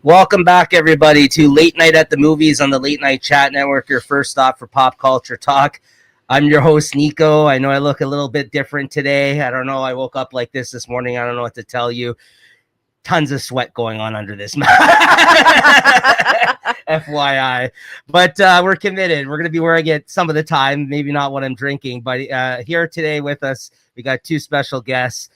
Welcome back, everybody, to Late Night at the Movies on the Late Night Chat Network, your first stop for pop culture talk. I'm your host, Nico. I know I look a little bit different today. I don't know. I woke up like this morning. I don't know what to tell you. Tons of sweat going on under this mask. FYI. But we're committed. We're going to be wearing it some of the time. Maybe not when I'm drinking. But here today with us, we got two special guests.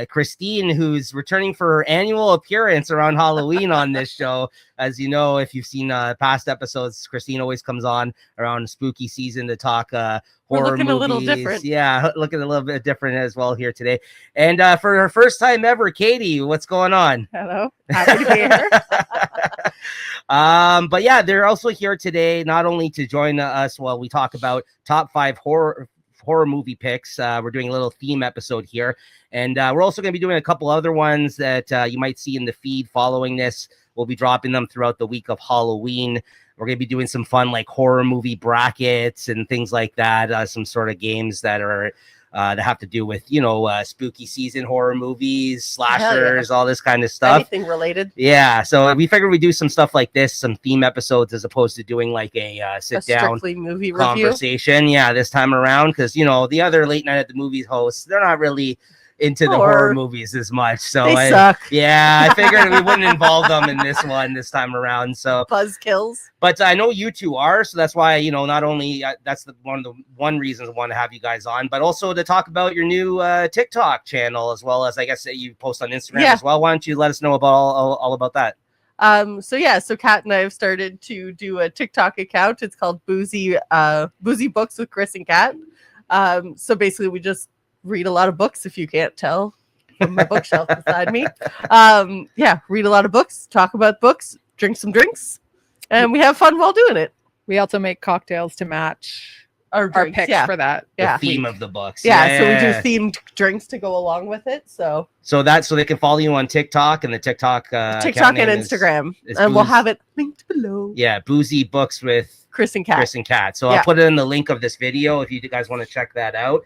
Christine, who's returning for her annual appearance around Halloween on this show. As you know, if you've seen past episodes, Christine always comes on around spooky season to talk horror looking movies. A little different. Yeah, looking a little bit different as well here today. And for her first time ever, Katie, what's going on? Hello, happy to be here. But yeah, they're also here today not only to join us while we talk about top 5 horror movie picks. We're doing a little theme episode here, and we're also going to be doing a couple other ones that you might see in the feed following this. We'll be dropping them throughout the week of Halloween. We're going to be doing some fun like horror movie brackets and things like that, some sort of games that are that have to do with, spooky season horror movies, slashers, all this kind of stuff. Anything related. Yeah, so we figured we'd do some stuff like this, some theme episodes, as opposed to doing like a sit-down movie conversation. Review. Yeah, this time around, because, the other Late Night at the Movies hosts, they're not really into the horror movies as much. So they suck. Yeah, I figured we wouldn't involve them in this one this time around. So buzzkills. But I know you two are, so that's why, not only that's one reason I want to have you guys on, but also to talk about your new TikTok channel, as well as, I guess, you post on Instagram as well. Why don't you let us know about all about that? So Kat and I have started to do a TikTok account. It's called Boozy Books with Chris and Kat. So basically we just read a lot of books, if you can't tell from my bookshelf beside me. Read a lot of books, talk about books, drink some drinks, and we have fun while doing it. We also make cocktails to match our picks for that. The theme of the books. So we do themed drinks to go along with it. So they can follow you on TikTok, and the TikTok and Instagram, and we'll have it linked below. Yeah, Boozy Books with Chris and Kat. So I'll put it in the link of this video if you guys want to check that out.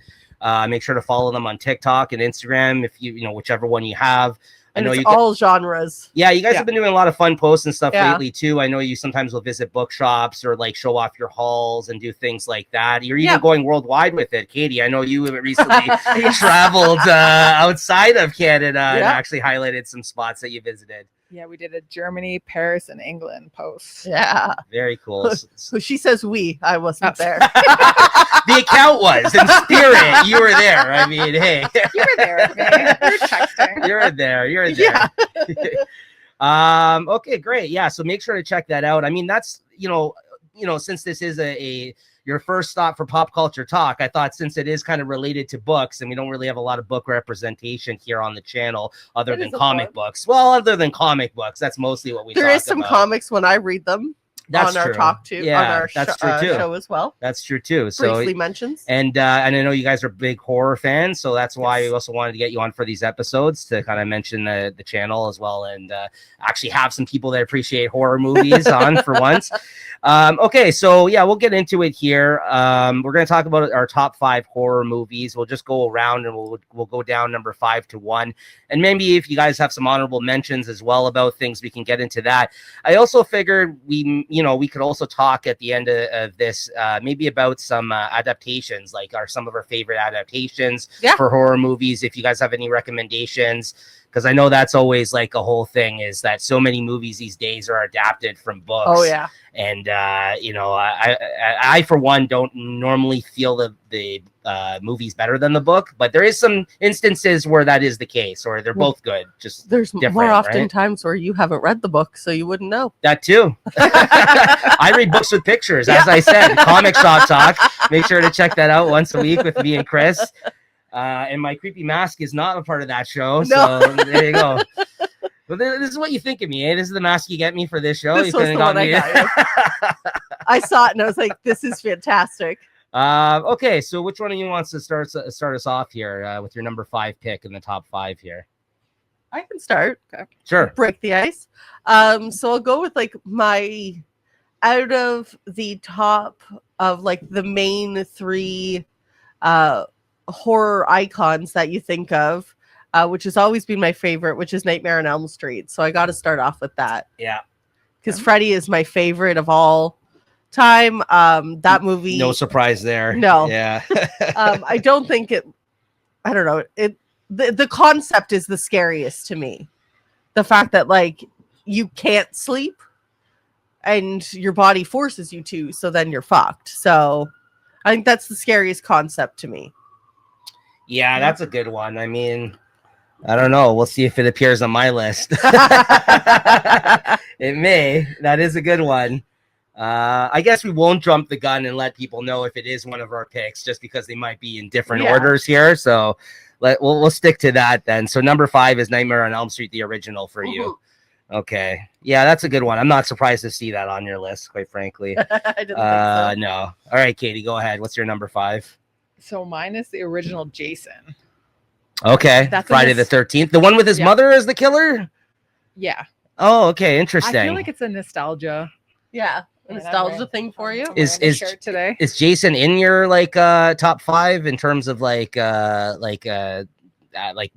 Make sure to follow them on TikTok and Instagram if you whichever one you have. I know all genres. Yeah, you guys have been doing a lot of fun posts and stuff lately too. I know you sometimes will visit bookshops or like show off your hauls and do things like that. You're even going worldwide with it, Katie. I know you recently traveled outside of Canada and actually highlighted some spots that you visited. Yeah, we did a Germany, Paris, and England post. Yeah. Very cool. So she says we. I wasn't there. The account was. In spirit, you were there. I mean, hey. You were there with me. You were texting. You're there. Yeah. Okay, great. Yeah, so make sure to check that out. I mean, that's, since this is your first stop for pop culture talk, I thought since it is kind of related to books, and we don't really have a lot of book representation here on the channel other than comic books. Well, other than comic books, that's mostly what we talk about. There is some comics when I read them. That's on true. Our talk too. Yeah, on our that's true too. Show as well. That's true too. So briefly mentions. And I know you guys are big horror fans, so that's why we also wanted to get you on for these episodes to kind of mention the channel as well, and actually have some people that appreciate horror movies on for once. Okay, so we'll get into it here. We're going to talk about our top 5 horror movies. We'll just go around and we'll go down number 5 to 1, and maybe if you guys have some honorable mentions as well about things, we can get into that. I also figured we could also talk at the end of this maybe about some adaptations, like some of our favorite adaptations for horror movies. If you guys have any recommendations, because I know that's always like a whole thing, is that so many movies these days are adapted from books. Oh yeah. And I for one don't normally feel the movies better than the book, but there is some instances where that is the case, or they're both good. Just there's more often times where you haven't read the book, so you wouldn't know. That too. I read books with pictures, as I said. Comic Shop Talk. Make sure to check that out once a week with me and Chris. And my creepy mask is not a part of that show, so there you go. But this is what you think of me, eh? This is the mask you get me for this show. This was the one I got you. I saw it and I was like, "This is fantastic." Okay, so which one of you wants to start us off here with your number 5 pick in the top 5 here? I can start. Okay. Sure. Break the ice. So I'll go with like my out of the top of like the main 3 horror icons that you think of. which has always been my favorite, which is Nightmare on Elm Street. So I got to start off with that. Yeah. Because Freddy is my favorite of all time. That movie. No surprise there. No. Yeah. I don't think it. I don't know. The concept is the scariest to me. The fact that like you can't sleep and your body forces you to, so then you're fucked. So I think that's the scariest concept to me. Yeah, that's a good one. I mean, I don't know. We'll see if it appears on my list. It may. That is a good one. I guess we won't jump the gun and let people know if it is one of our picks, just because they might be in different orders here. So we'll stick to that then. So number 5 is Nightmare on Elm Street, the original for you. Okay. Yeah, that's a good one. I'm not surprised to see that on your list, quite frankly. I didn't think so. No. All right, Katie, go ahead. What's your number 5? So mine is the original Jason. Okay. That's Friday the 13th. The one with his mother as the killer? Yeah. Oh, okay. Interesting. I feel like it's a nostalgia. Yeah. Nostalgia thing for you. Is shirt today? Is Jason in your like top 5 in terms of like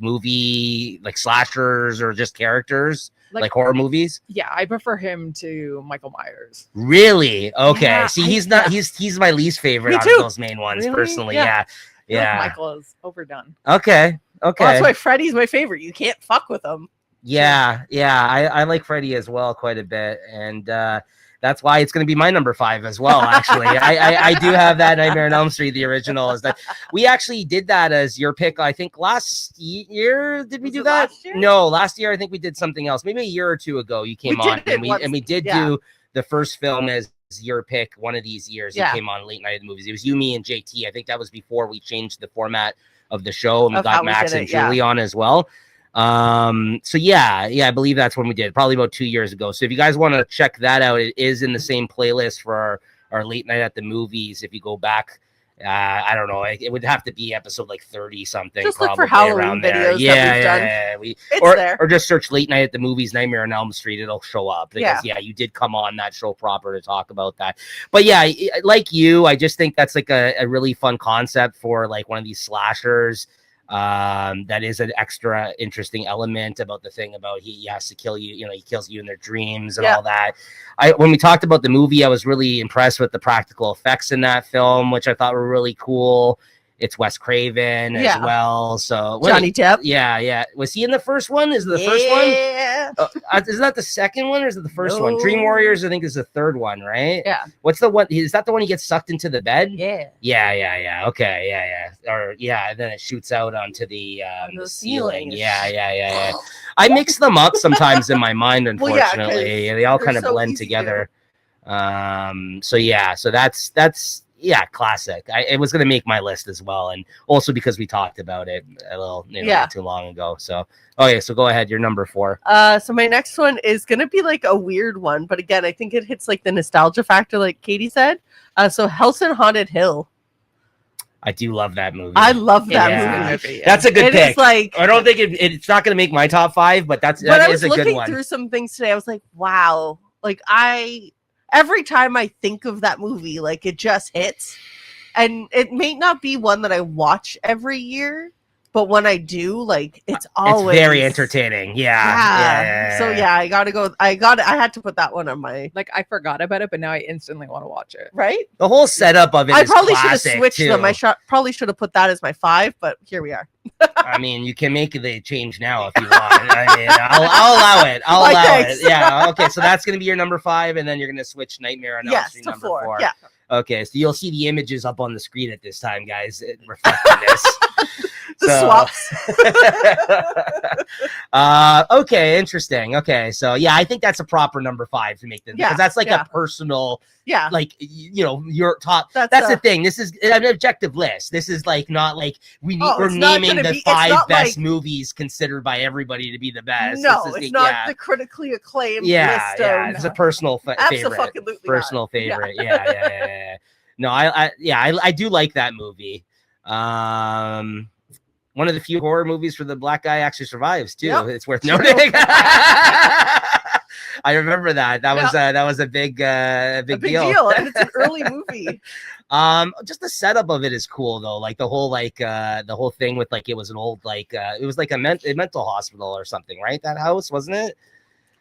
movie like slashers or just characters like horror movies? Yeah, I prefer him to Michael Myers. Really? Okay. Yeah, See, he's my least favorite out of those main ones, Really? personally. Yeah. Yeah. Like Michael is overdone. Okay. Well, that's why Freddy's my favorite. You can't fuck with him. Yeah. I like Freddy as well quite a bit, and that's why it's going to be my number 5 as well. Actually, I do have that Nightmare on Elm Street, the original. Is that we actually did that as your pick? I think last year. Did we do that? Last year? No, last year I think we did something else. Maybe a year or two ago. You came on, and we did do the first film as your pick. One of these years, you came on Late Night at the Movies. It was you, me, and JT. I think that was before we changed the format of the show, and we got Max and Julie on as well. So I believe that's when we did, probably about 2 years ago. So if you guys want to check that out, it is in the same playlist for our Late Night at the Movies. If you go back, I don't know, it would have to be episode like 30 something. Just probably look for Halloween around videos there. It's there. Or just search Late Night at the Movies Nightmare on Elm Street. It'll show up because you did come on that show proper to talk about that. But yeah, like you, I just think that's like a really fun concept for like one of these slashers. That is an extra interesting element about the thing about he has to kill you, he kills you in their dreams and all that. When we talked about the movie, I was really impressed with the practical effects in that film, which I thought were really cool. It's Wes Craven as well. So Johnny Depp. Yeah. Was he in the first one? Is it the first one? Yeah. Is that the second one or is it the first one? Dream Warriors, I think, is the third one, right? Yeah. What's the one? Is that the one he gets sucked into the bed? Yeah. Yeah. Okay. Yeah. Or and then it shoots out onto the ceiling. Yeah. I mix them up sometimes in my mind, unfortunately. They all kind of blend together. So that's classic. It was going to make my list as well, and also because we talked about it a little not too long ago. So so go ahead, your number 4. So my next one is going to be like a weird one, but again, I think it hits like the nostalgia factor, like Katie said. So House on Haunted Hill. I do love that movie. I love that movie. Yeah. That's a good pick. Like, I don't think it's not going to make my top 5, but that is a good one. I was looking through some things today. I was like, wow. Like every time I think of that movie, like it just hits. And it may not be one that I watch every year, but when I do, like it's always very entertaining. Yeah. So I gotta go. I had to put that one on my I forgot about it, but now I instantly want to watch it. Right? The whole setup of it. I probably should have switched them. I probably should have put that as my 5, but here we are. I mean, you can make the change now if you want. I mean, I'll allow it. I'll allow it. Yeah. Okay. So that's going to be your number 5, and then you're going to switch Nightmare on Elm Street number 4. Yeah. Okay. So you'll see the images up on the screen at this time, guys, reflecting this. Swaps. Okay, interesting. Okay, so I think that's a proper number 5 to make this because that's like a personal, like your top. That's the thing. This is an objective list. This is like not like we're naming the 5 best movies considered by everybody to be the best. No, it's not the critically acclaimed list. It's a personal favorite. Personal favorite. Yeah. No, I do like that movie. One of the few horror movies where the black guy actually survives too. Yep. It's worth noting. I remember that. That was a big deal. And it's an early movie. Just the setup of it is cool though. Like the whole thing with like it was an old it was like a mental hospital or something, right? That house, wasn't it?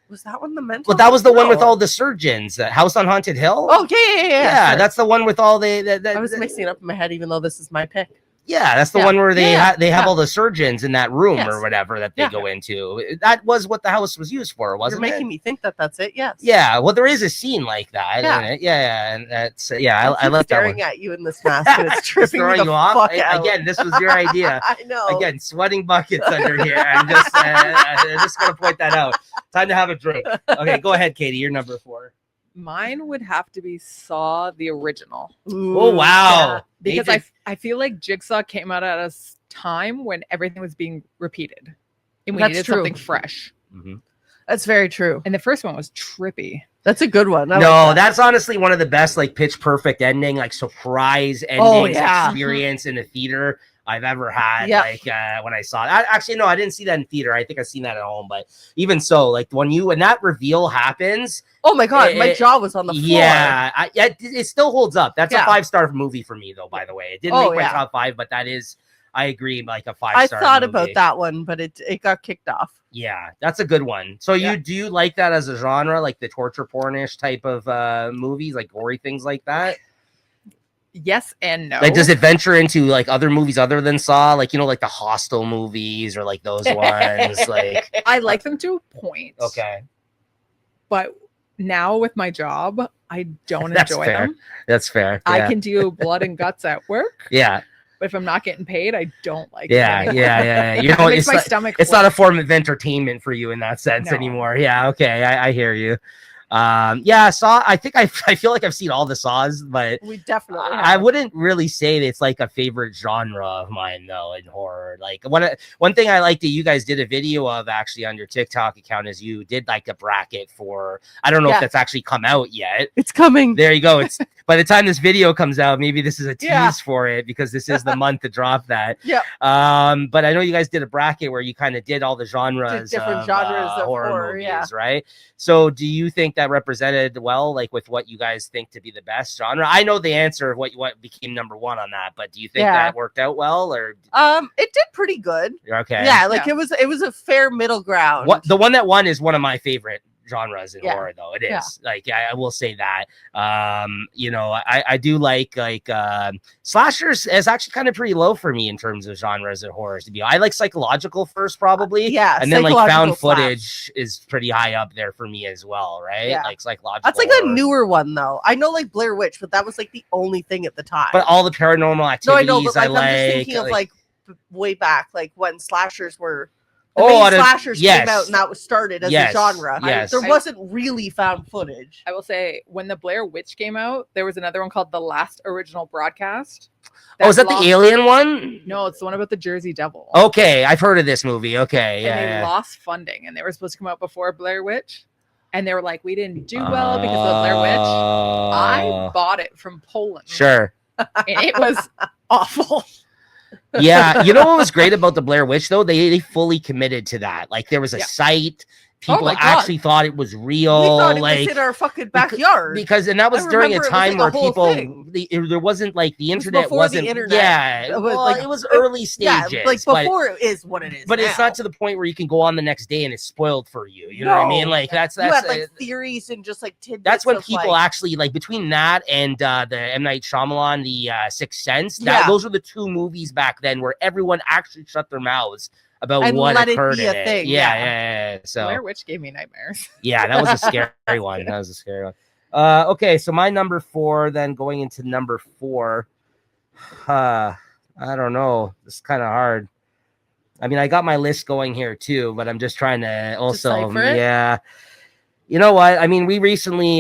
Was that one the mental? Well, that was the one with No. all the surgeons. House on Haunted Hill. Oh yeah. Yeah, Sure. that's the one with all I was mixing it up in my head, even though this is my pick. Yeah, that's the Yeah. one where they Yeah, they have yeah. all the surgeons in that room Yes. or whatever that they Yeah. go into. That was what the house was used for, wasn't You're making it? me think that that's it. Yes. Yeah, well, there is a scene like that. Yeah. In it. Yeah, and that's I I like that one. staring at you in this mask, and it's tripping me Throwing the you off. fuck out. Again, this was your idea. I know. Again, sweating buckets under here. I'm just gonna point that out. Time to have a drink. Okay, go ahead, Katie. You're number 4. Mine would have to be Saw the original. Ooh, Oh wow! Because Nathan- I feel like Jigsaw came out at a time when everything was being repeated. And we That's needed true. something fresh. Mhm. That's very true. And the first one was trippy. That's a good one. I No, like that. that's honestly one of the best like pitch perfect ending, like surprise Oh, endings yeah. experience in a theater I've ever had. Yep. Like when I saw it. Actually, no, I didn't see that in theater. I think I've seen that at home. But even so, like when that reveal happens, Oh my god, my jaw was on the floor. yeah, it still holds up. That's Yeah. a 5-star movie for me, though. By the way, it didn't Oh, make my yeah. top 5, but that is, I agree, like a 5-star. I thought movie. about that one, but it got kicked off. Yeah, that's a good one. So Yeah. do you like that as a genre, like the torture pornish type of movies, like gory things like that? Yes and no. Like, does it venture into like other movies other than Saw, like like the Hostel movies or like those ones? Like, I like them to a point. okay, But now with my job, I don't That's enjoy fair. them. that's fair. I Yeah. can do blood and guts at work, Yeah, but if I'm not getting paid, I don't like yeah, it. yeah. anymore. You It know, makes it's my like, stomach. it's not flip. a form of entertainment for you in that sense No. anymore. Yeah, okay, I hear you. Yeah, Saw. I think I feel like I've seen all the Saws, but We definitely I have. wouldn't really say that it's like a favorite genre of mine though in horror. Like one thing I like that you guys did a video of actually on your TikTok account is you did like a bracket for, I don't know if Yeah. that's actually come out yet. It's coming. There you go. It's by the time this video comes out, maybe this is a tease Yeah. for it because this is the month to drop that. Yep. But I know you guys did a bracket where you kind of did all the genres, different of, genres of horror, movies, yeah. right? So do you think that represented well, like with what you guys think to be the best genre? I know the answer of what became number 1 on that, but do you think Yeah. that worked out well or It did pretty good. okay? Yeah, like Yeah. it was a fair middle ground. What the one that won is one of my favorite genres in Yeah. horror though. It is Yeah. like I will say that. I do like slashers is actually kind of pretty low for me in terms of genres of horrors to be. I like psychological first probably. Yeah, And then like psychological found slash. footage is pretty high up there for me as well, right? Yeah. Like psychological. That's like a horror. newer one though. I know like Blair Witch, but that was like the only thing at the time. But all the paranormal no, activities I know, but like, I I'm just thinking of like way back, like when slashers were. The Oh, main out of- slashers yes. came out and that was started as Yes, a genre. yes. There wasn't really found footage. I will say when the Blair Witch came out, there was another one called The Last Original Broadcast. Oh, is that lost- the alien one? No, it's the one about the Jersey Devil. Okay, I've heard of this movie. Okay, And they yeah. lost funding, and they were supposed to come out before Blair Witch, and they were like, "We didn't do well because of Blair Witch." I bought it from Poland, Sure. and it was awful. Yeah, you know what was great about the Blair Witch though? They fully committed to that. Like there was a Yeah. site. People my God. actually thought it was real. We thought it like was in our fucking backyard. because and that was I during a remember it was, time like, where a whole people thing. there wasn't like the was internet before the wasn't internet. yeah It was, well, like, it was early yeah, stages like but- before it is what it is. but it's now. not to the point where you can go on the next day and it's spoiled for you. You know what I mean? No. Like that's you had uh, like theories and just like tidbits. that's when of, people like, actually like between that and the M. Night Shyamalan, the Sixth Sense. Yeah. Those were the 2 movies back then where everyone actually shut their mouths about And what let it occurred be in a it. thing, Yeah, yeah. yeah. So Blair Witch gave me nightmares. yeah, that was a scary one. That was a scary one. Okay, so my number 4, then going into number 4. I don't know. It's kind of hard. I mean, I got my list going here too, but I'm just trying to also, Decipher it? yeah. You know what? I mean, we recently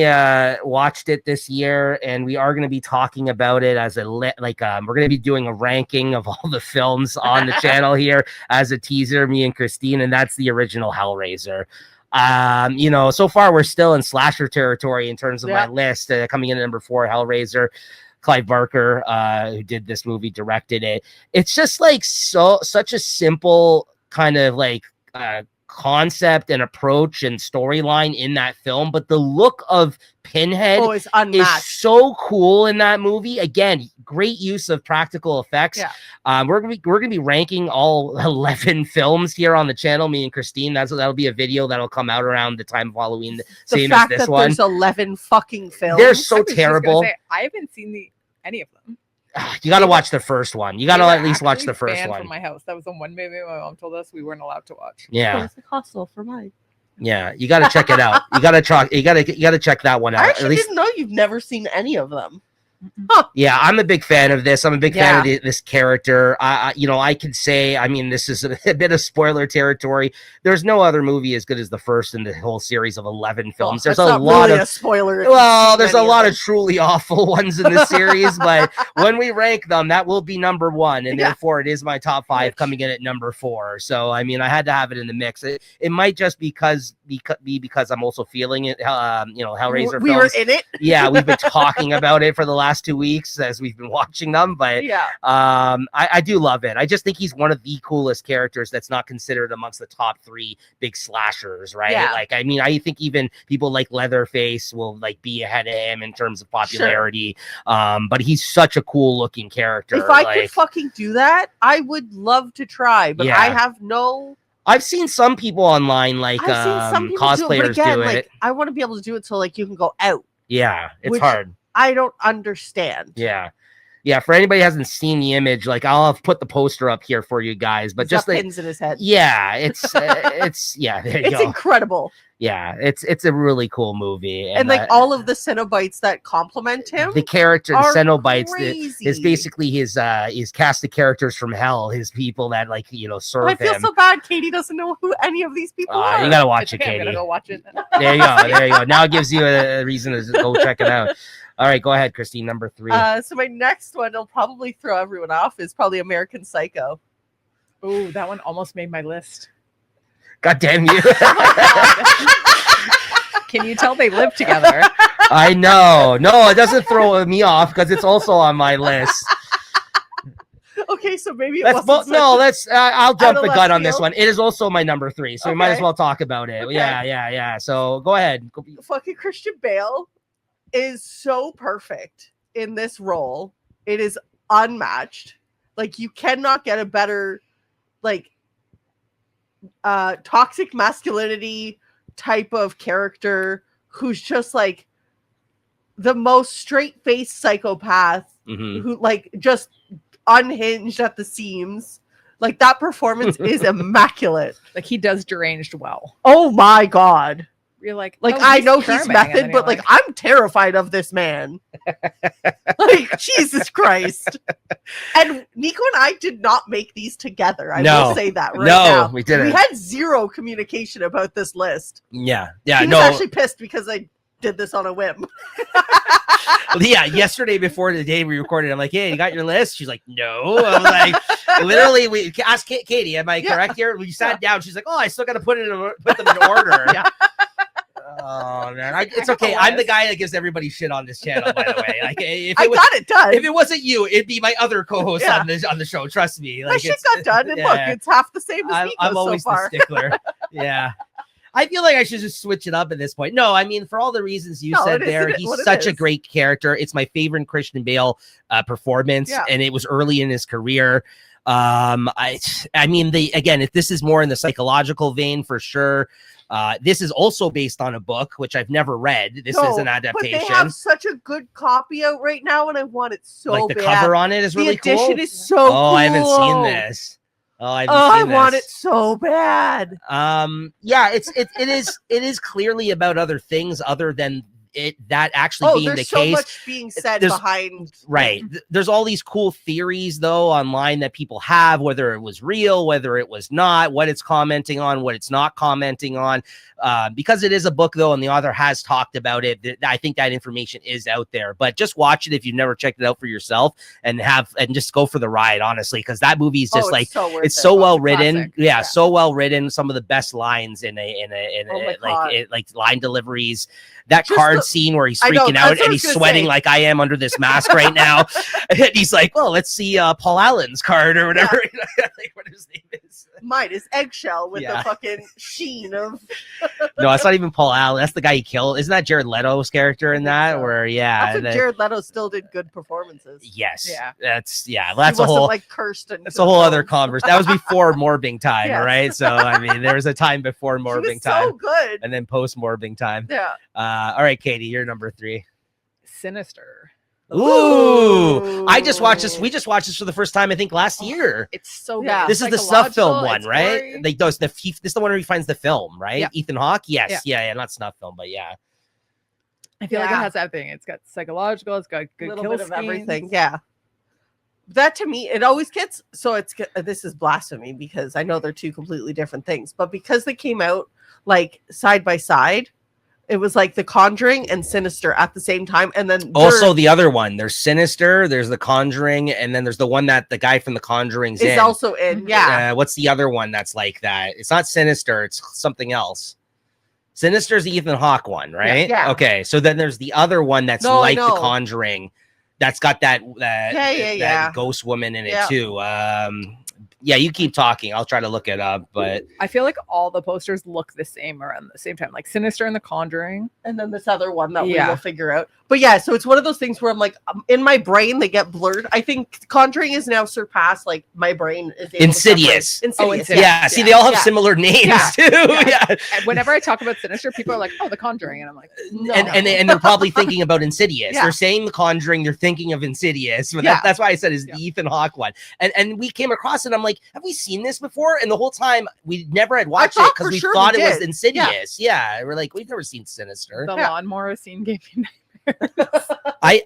watched it this year, and we are going to be talking about it as we're going to be doing a ranking of all the films on the channel here as a teaser, me and Christine, and that's the original Hellraiser. So far we're still in slasher territory in terms of my list. Coming in at number 4, Hellraiser. Clive Barker, who did this movie, directed it. It's just like such a simple kind of like concept and approach and storyline in that film, but the look of Pinhead it's unmatched. is so cool in that movie. Again, great use of practical effects. Yeah. We're gonna be ranking all 11 films here on the channel. Me and Christine. That'll be a video that'll come out around the time of Halloween. The Same fact as this that one. there's 11 fucking films. They're so I was just gonna terrible. say, I haven't seen any of them. You got to watch the first one. You got to They were at least watch actually the first banned one. from my house. That was the one movie my mom told us we weren't allowed to watch. Yeah, It's like hostile for mine. yeah. You got to check it out. You got to try. You got to check that one out. I actually at least, didn't know you've never seen any of them. yeah. I'm a big fan of this. I'm a big fan Yeah. of this character. I can say. I mean, this is a bit of spoiler territory. There's no other movie as good as the first in the whole series of 11 films. There's That's a not lot really of a spoiler. Well, there's a lot of truly awful ones in the series, but when we rank them, that will be number 1, and therefore it is my top 5 coming in at number 4. So, I mean, I had to have it in the mix. It might just because I'm also feeling it. Hellraiser. We films. were in it. Yeah, we've been talking about it for the last 2 weeks as we've been watching them, but I do love it. I just think he's one of the coolest characters that's not considered amongst the top 3 big slashers, right? Yeah. Like, I mean, I think even people like Leatherface will like be ahead of him in terms of popularity. Sure. But he's such a cool looking character. If I could fucking do that, I would love to try, but I have no. I've seen some people online like I've seen some people cosplayers do it. I want to be able to do it so like you can go out. Yeah, it's hard. I don't understand. Yeah, for anybody who hasn't seen the image, like I'll have put the poster up here for you guys, but just like pins in his head. Yeah, it's it's incredible. Yeah, it's a really cool movie, and like all of the Cenobites that compliment him, the character, the Cenobites, is basically his cast of characters from hell, his people that serve him. I feel so bad. Katie doesn't know who any of these people are. You gotta watch it, Katie. I'm gonna go watch it. There you go. Now it gives you a reason to go check it out. All right, go ahead, Christine. Number 3. So my next one, will probably throw everyone off, is probably American Psycho. Oh, that one almost made my list. God damn you! Can you tell they live together? I know. No, it doesn't throw me off because it's also on my list. Okay, so maybe I'll jump the gun on this one. It is also my number 3, so we might as well talk about it. Okay. Yeah. So go ahead. Fucking Christian Bale is so perfect in this role. It is unmatched. Like, you cannot get a better toxic masculinity type of character who's just like the most straight-faced psychopath who just unhinged at the seams. Like, that performance is immaculate. Like, he does deranged well. Oh my god. You're like I know he's method, but I'm terrified of this man. Jesus Christ. And Nico and I did not make these together. I will say that now. We didn't. We had zero communication about this list. Yeah. He was actually pissed because I did this on a whim. Yesterday before the day we recorded, I'm like, hey, you got your list? She's like, no. I was like, literally, we asked Katie, am I correct here? We sat down. She's like, oh, I still got to put them in order. Oh man, it's okay. I'm the guy that gives everybody shit on this channel, by the way. Like, I got it done. If it wasn't you, it'd be my other co-host on the show. Trust me. Like, my shit got done, and look, it's half the same as Nico's I'm always so far. the stickler. Yeah. I feel like I should just switch it up at this point. No, I mean, for all the reasons you said there, he's such a great character. It's my favorite Christian Bale performance, and it was early in his career. I mean, if this is more in the psychological vein for sure. This is also based on a book, which I've never read. This is an adaptation. But they have such a good copy out right now, and I want it so bad. Like the cover on it is really cool. The edition is so cool. Oh, I haven't seen this. I want it so bad. Yeah, it is clearly about other things other than that actually being the case. There's so much being said behind. Right. There's all these cool theories though online that people have, whether it was real, whether it was not, what it's commenting on, what it's not commenting on. Because it is a book though, and the author has talked about it. I think that information is out there, but just watch it if you've never checked it out for yourself and just go for the ride, honestly, because that movie is just it's so well written. Yeah, so well written. Some of the best lines in line deliveries. That just card weird scene where he's I know, freaking that's out what I and was he's gonna sweating say. like I am under this mask right now. And he's like, well, let's see Paul Allen's card or whatever. Like, what his name is. Mine is Eggshell with Yeah. the fucking sheen of. No, it's not even Paul Allen. That's the guy he killed. Isn't that Jared Leto's character in think that? so. Where That's when Jared Leto still did good performances. Yes. Yeah. That's He a wasn't whole like cursed. that's a whole other conversation. That was before morbing time, Yes. right? So I mean, there was a time before He morbing was time so good. and then post morbing time. Yeah. All right, Katie, you're number 3. Sinister. Ooh, I just watched this. We just watched this for the first time, I think, last year. It's so good. Yeah. It's This is the snuff film psychological, one, it's right? gory. Like those this is the one where he finds the film, right? Yeah. Ethan Hawke. Yes, yeah, not snuff film, but yeah. I feel like it Yeah. has everything. It's got psychological. It's got A good little kill bit of schemes. everything. Yeah. That to me, it always gets so it's this is blasphemy because I know they're two completely different things, but because they came out like side by side, it was like The Conjuring and Sinister at the same time, and then Also, the other one, there's Sinister, there's The Conjuring, and then there's the one that the guy from The Conjuring's is in. also in. Yeah, What's the other one that's like that? It's not Sinister, it's something else. Sinister's the Ethan Hawke one, right? Yeah. Okay, so then there's the other one that's No, I like The know. Conjuring, that's got that Yeah. ghost woman in it Yeah. too. Yeah, you keep talking. I'll try to look it up, but I feel like all the posters look the same around the same time, like Sinister and The Conjuring. and then this other one that we Yeah. will figure out. But yeah, so it's one of those things where I'm like, in my brain they get blurred. I think Conjuring is now surpassed. Like my brain is able Insidious. To separate. Oh, Insidious. yeah, see, they all have Yeah. similar names Yeah. too. Yeah. Yeah. And whenever I talk about Sinister, people are like, "Oh, The Conjuring," and I'm like, No. And they're probably thinking about Insidious. Yeah. They're saying The Conjuring. They're thinking of Insidious. But Yeah. that's why I said is Yeah. the Ethan Hawke one. And we came across it. I'm like, have we seen this before? And the whole time we never had watched it thought because for we sure thought we it was did. Insidious. Yeah. We're like, we've never seen Sinister. the Yeah. lawnmower scene gave me I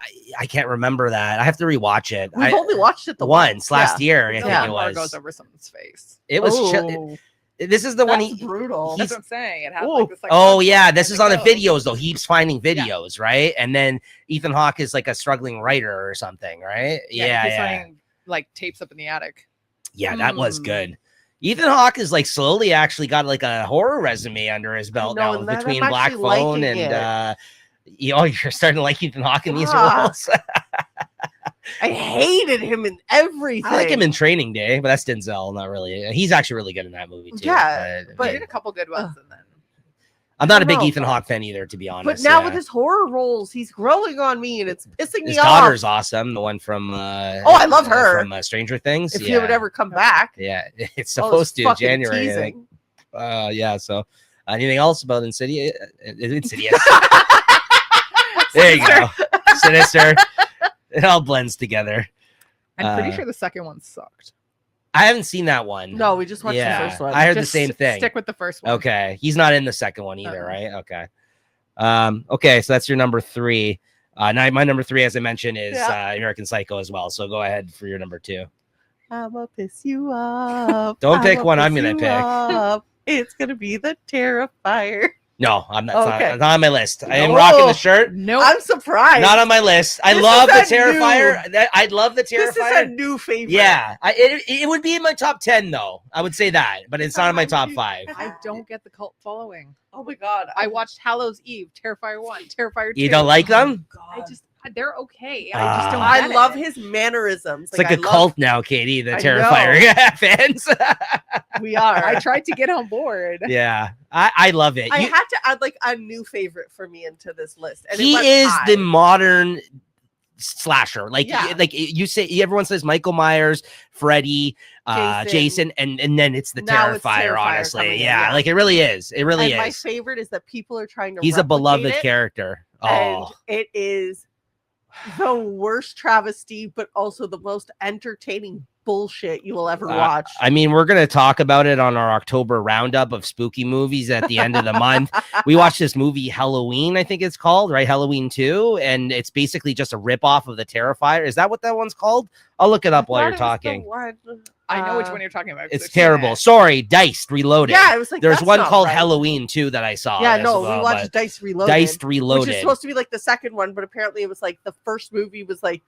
can't remember that. I have to rewatch it. We've only watched it the once last Yeah. year. I the think lawnmower it goes was. over someone's face. It was. Oh, This is the one. that's brutal. That's what I'm saying. It has Ooh. like this. Oh yeah, this is on the go. videos though. He keeps finding videos, right? And then Ethan Hawke is like a struggling writer or something, right? Yeah, he's finding like tapes up in the attic. Yeah, that was Hmm. good. Ethan Hawke is like slowly actually got like a horror resume under his belt know, now and that between I'm Black actually Phone liking and you're starting to like Ethan Hawke in these Ah. roles. I hated him in everything. I like him in Training Day, but that's Denzel, not really. He's actually really good in that movie too. Yeah, But but- he did a couple good ones, and then I'm not a I big know, Ethan but- Hawke fan either, to be But honest. now yeah. with his horror roles, he's growing on me, and it's pissing His me daughter's off. awesome, the one from I love her. from Stranger Things. If yeah. he would ever come back, Yeah, it's all supposed this to fucking January. I think. teasing. Yeah. So, anything else about Insidious? Insidious. There you go. Sinister. It all blends together. I'm pretty Uh, sure the second one sucked. I haven't seen that one. No, we just watched Yeah, the first one. I heard Just the same thing. Stick with the first one. Okay, he's not in the second one either, Uh-uh. right? Okay. Okay, so that's your number 3. Now my number 3, as I mentioned, is American Psycho as well. So go ahead for your number 2. I'ma piss you up. Don't pick I'ma one I'm piss gonna you pick. up. It's gonna be the Terrifier. No, I'm not. Okay. It's not on my list. I am No. rocking the shirt. Nope. I'm surprised. Not on my list. I This love the is a Terrifier. I love the This is a Terrifier. new favorite. Yeah, it would be in my top 10 though. I would say that, but it's not in my top 5. I don't get the cult following. Oh my god. I watched Hallows Eve, Terrifier 1, Terrifier 2. You don't like them? They're okay. I just don't Ah. get I love it. his mannerisms. It's like I a love- cult now, Katie. The I Terrifier fans. We are. I tried to get on board. Yeah, I love it. I You- had to add like a new favorite for me into this list. And it he went is high. the modern slasher. Like Yeah. like you say, everyone says Michael Myers, Freddy, Jason. Jason, and then it's the Now it's Terrifier. Terrifier honestly, coming in, yeah, yeah. like it really is. It really And my is. favorite is that people are trying to He's a replicate beloved it, character. and Oh, it is the worst travesty, but also the most entertaining bullshit you will ever watch. I mean, we're gonna talk about it on our October roundup of spooky movies at the end of the month. We watched this movie Halloween, I think it's called, right? Halloween 2, and it's basically just a ripoff of the Terrifier. Is that what that one's called? I'll look it up while thought you're it was the talking. one, I know which one you're talking about. 'cause It's I've seen terrible. it. Sorry, Diced Reloaded. Yeah, it was like There's that's one not called right. Halloween 2 that I saw. Yeah, as no, well, we watched but Dice Reloaded. Diced Which Reloaded. is supposed to be like the second one, but apparently it was like the first movie was like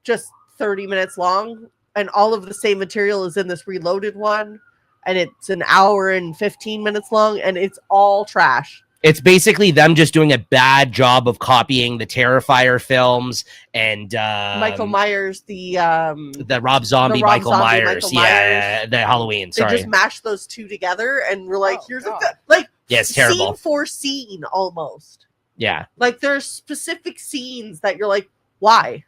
just 30 minutes long, and all of the same material is in this Reloaded one, and it's an hour and 15 minutes long, and it's all trash. It's basically them just doing a bad job of copying the Terrifier films and Michael Myers, the Rob Zombie, Michael Myers. Yeah, the Halloween. Sorry, they just mashed those two together, and we're like, here's God. yeah, it's terrible. Scene for scene, almost. Yeah, Like there's specific scenes that you're like, why?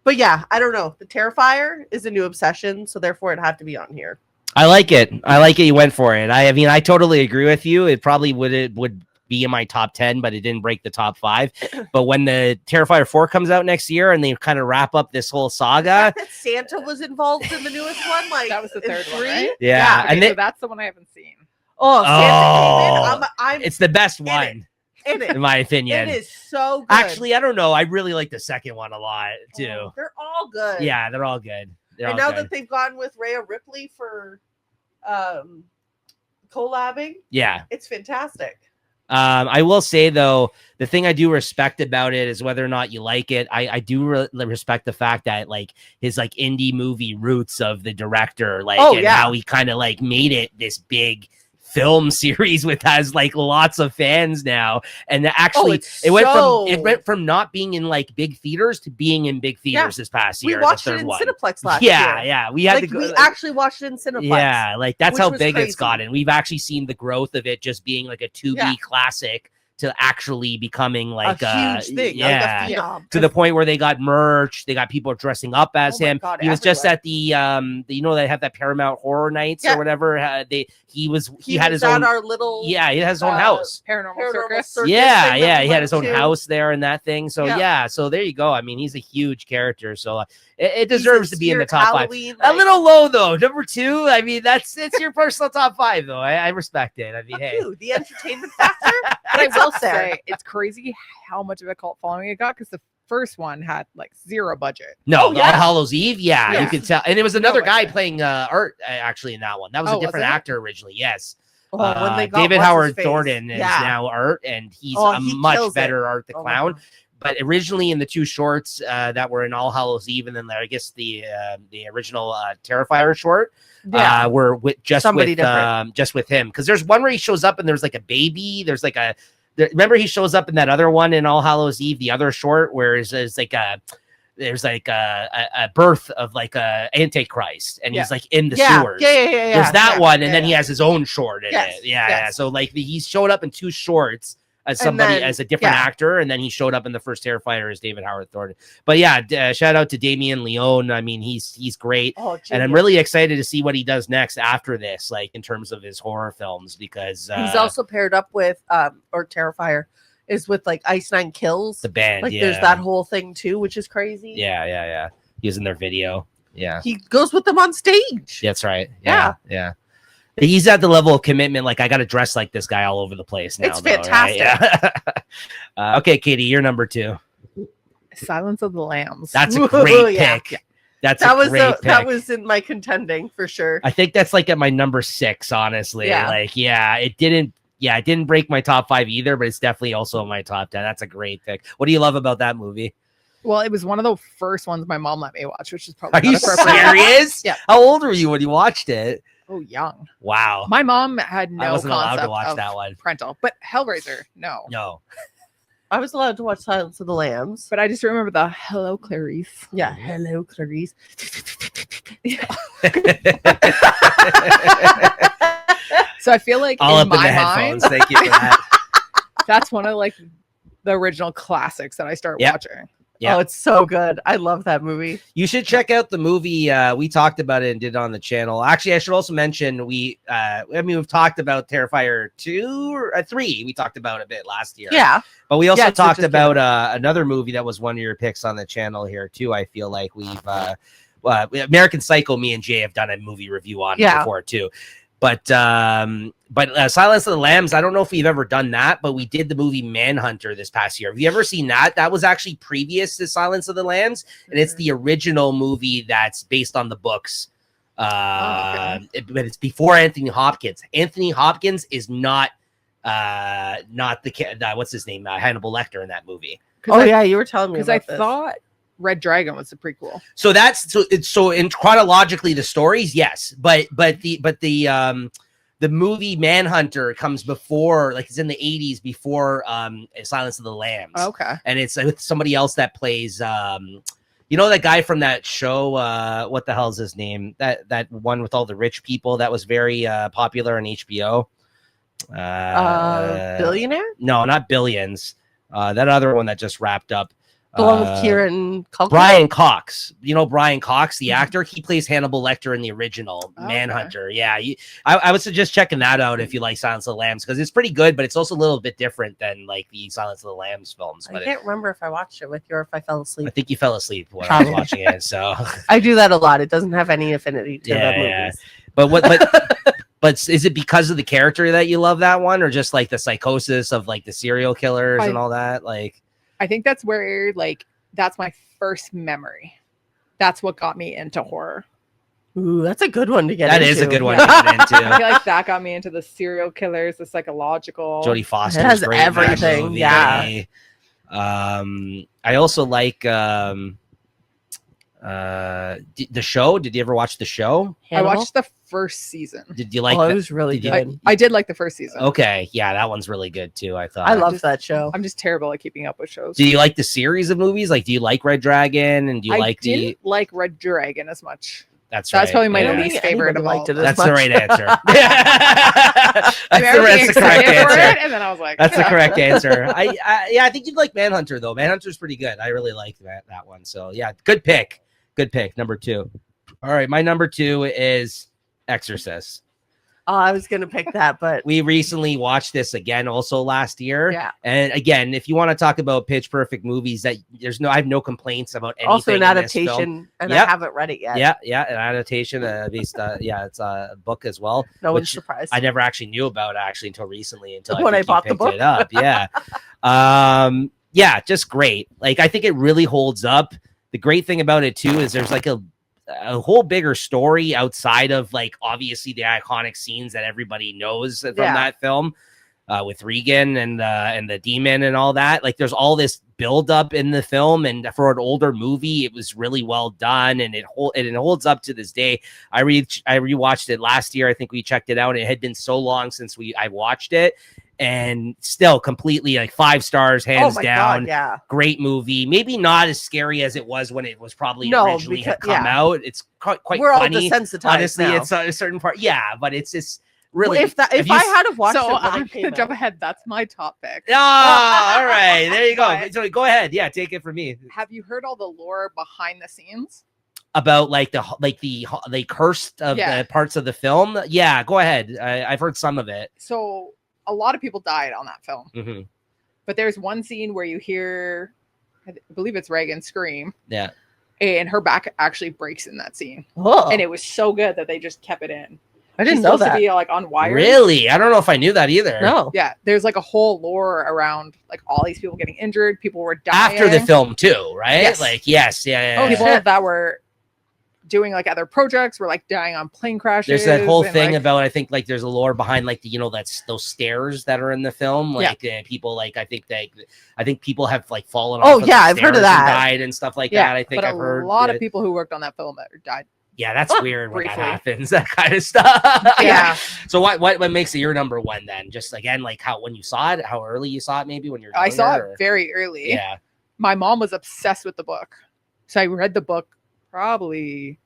But yeah, I don't know. The Terrifier is a new obsession, so therefore it had to be on here. I like it. I like it. You went for it. I mean, I totally agree with you. It probably would be in my top 10, but it didn't break the top 5. But when the Terrifier 4 comes out next year and they kind of wrap up this whole saga, That Santa was involved in the newest one, like That was the third one, 3. right? yeah, Okay, and so that's the one I haven't seen. Oh, Santa came in. I'm it's the best one in it. in my opinion. It is so good. Actually, I don't know. I really like the second one a lot too. Oh, they're all good. Yeah, they're all good. They're And all now good. that they've gone with Rhea Ripley for collabing, Yeah. it's fantastic. I will say though, the thing I do respect about it is whether or not you like it. I do respect the fact that like his like indie movie roots of the director, like how he kind of like made it this big film series with has like lots of fans now, and actually it went from not being in like big theaters to being in big theaters this past year. We watched it in Cineplex last year. Yeah, we had like, to go. We actually watched it in Cineplex. Yeah, like that's how big crazy. it's gotten. We've actually seen the growth of it just being like a 2B classic to actually becoming like a huge thing. Yeah, like a phenom. To the point where they got merch, they got people dressing up as him. God, he was just at the you know, they have that Paramount Horror Nights or whatever. He had his own our little he had his own house. Paranormal Circus. Yeah, he had his own house there and that thing. So so there you go. I mean, he's a huge character, so it deserves to be in the top Halloween, 5. A little low though. Number 2. I mean, it's your personal top 5 though. I respect it. I mean, hey, the entertainment factor. But I will say it's crazy how much of a cult following it got, because the first one had like 0 budget. No, All Hallows Eve, you could tell, and it was another guy budget. playing Art actually in that one. That was a different actor originally. Yes. When they got David Howard Thornton is now Art, and he's a much better Art the Clown. But originally in the 2 shorts that were in All Hallows Eve, and then I guess the original Terrifier short were just with him, because there's one where he shows up and there's like a baby. There's like remember he shows up in that other one in All Hallows Eve, the other short, where there's like a birth of like a Antichrist, and he's like in the sewers. There's that one, and then he has his own short in it. Yeah. So like he showed up in 2 shorts as somebody as a different actor, and then he showed up in the first Terrifier as David Howard Thornton. But shout out to Damien Leone. I mean, he's great, and I'm really excited to see what he does next after this, like in terms of his horror films, because he's also paired up with or Terrifier is with like Ice Nine Kills, the band. Like there's that whole thing too, which is crazy. Yeah. He was in their video. Yeah, he goes with them on stage. That's right. Yeah. He's at the level of commitment. Like, I got to dress like this guy all over the place now. It's fantastic. Right? Yeah. Okay, Katie, you're number 2. Silence of the Lambs. That's a great pick. Yeah. That was in my contending for sure. I think that's like at my number 6, honestly. Yeah. Like, it didn't break my top 5 either, but it's definitely also in my top 10. That's a great pick. What do you love about that movie? Well, it was one of the first ones my mom let me watch, which is probably Are you serious? Yeah. How old were you when you watched it? Oh, young. Wow. My mom had no I wasn't allowed to concept watch of that one. parental, but Hellraiser, no. I was allowed to watch Silence of the Lambs, but I just remember the "Hello, Clarice." Yeah, hello, Clarice. So I feel like all in up in my the mind, headphones. Thank you for that. that's one of like the original classics that I started watching. Yeah. Oh, it's so good. I love that movie. You should check out the movie. We talked about it and did it on the channel. Actually, I should also mention we've talked about Terrifier 2 or 3. We talked about a bit last year. Yeah. But we also talked about another movie that was one of your picks on the channel here too. I feel like we've American Psycho, me and Jay have done a movie review on before too. But Silence of the Lambs, I don't know if we've ever done that, but we did the movie Manhunter this past year. Have you ever seen that? That was actually previous to Silence of the Lambs, and it's the original movie that's based on the books. But it's before Anthony Hopkins. Anthony Hopkins is not the what's his name? Hannibal Lecter in that movie. You were telling me because I thought Red Dragon was the prequel. So that's so in chronologically the stories, yes, but the the movie Manhunter comes before, like it's in the 80s before Silence of the Lambs. Okay. And it's with somebody else that plays you know that guy from that show, what the hell's his name? That one with all the rich people that was very popular on HBO. Billionaire? No, not Billions. That other one that just wrapped up. The one with Kieran Culkin? Brian Cox. You know Brian Cox, the Mm-hmm. actor? He plays Hannibal Lecter in the original Okay. Manhunter. Yeah, I would suggest checking that out if you like Silence of the Lambs, because it's pretty good, but it's also a little bit different than like the Silence of the Lambs films. I But can't remember if I watched it with you or if I fell I asleep. think you fell asleep when I was watching it. So, I do that a lot. It doesn't have any affinity to Yeah, the yeah. movies. but is it because of the character that you love that one, or just like the psychosis of like the serial killers and all that? Like, I think that's where like that's my first memory. That's what got me into horror. Ooh, that's a good one to get that into. is a good one to get I into. feel like that got me into the serial killers, the psychological. Jodie Foster It has great in that everything, movie. yeah. I also like the show. Did you ever watch the show? I Hannibal? watched the first season. Did you like Oh, it that? was really Did you- good. I did like the first season. Okay, yeah, that one's really good too. I thought. I love just- that show. I'm just terrible at keeping up with shows. Do you like the series of movies? Like, do you like Red Dragon? And do you I like didn't like Red Dragon as much. That's That's right. probably my I don't least think favorite anybody of liked all. it as That's the much. right answer. I remember being that's the correct excited for answer. it, and then I was like, That's the yeah. correct answer. I think you'd like Manhunter though. Manhunter's pretty good. I really like that one. So yeah, good pick. Good pick. Number 2. All right, my number 2 is Exorcist. Oh, I was gonna pick that, but We recently watched this again also last year. yeah. And again, if you want to talk about pitch perfect movies, I have no complaints about anything. Also an in this film. adaptation, and Yep. I haven't read it yet. Yeah, an adaptation. It's a book as well. No one's which surprised. I never actually knew about until recently until When I think you bought the picked book. it up. Yeah. Yeah, just great. Like I think it really holds up. The great thing about it too is there's like a whole bigger story outside of like obviously the iconic scenes that everybody knows from that film with Regan and the demon and all that. Like there's all this build up in the film, and for an older movie, it was really well done, and it holds up to this day. I rewatched it last year. I think we checked it out. It had been so long since I watched it, and still completely like 5 stars, hands oh my down. God, yeah. Great movie. Maybe not as scary as it was when it was probably No, originally had because- come out. It's quite We're all funny. desensitized Honestly, now. it's a certain part. Yeah, but it's just really. If you I had have watched So it when I'm it came gonna jump out. ahead. That's my top pick. Oh, all right. There you go. But- So go ahead. Yeah, take it from me. Have you heard all the lore behind the scenes? About like the cursed of Yeah. the parts of the film. Yeah, go ahead. I've heard some of it. So a lot of people died on that film, Mm-hmm. but there's one scene where you hear, I believe it's Reagan scream, Yeah. and her back actually breaks in that scene, Oh, and it was so good that they just kept it in. I didn't She's know supposed that. to be like on wires. Really? I don't know if I knew that either. No. Yeah, there's like a whole lore around like all these people getting injured. People were dying After the film too, right? Yes. Like yes, yeah. Oh, People shit. that were doing like other projects were like dying on plane crashes. There's that whole and, thing like, about I think like there's a lore behind like that's those stairs that are in the film. Like people like I think people have like fallen Oh, off of yeah, the I've heard of stairs and that. died and stuff like that. I think but I've heard a lot that. of people who worked on that film that died. Yeah, that's Oh, weird when that briefly. happens. That kind of stuff. Yeah. So what makes it your number one then? Just again like how when you saw it, how early you saw it, maybe when you're I saw younger, it very early. Yeah. My mom was obsessed with the book, so I read the book probably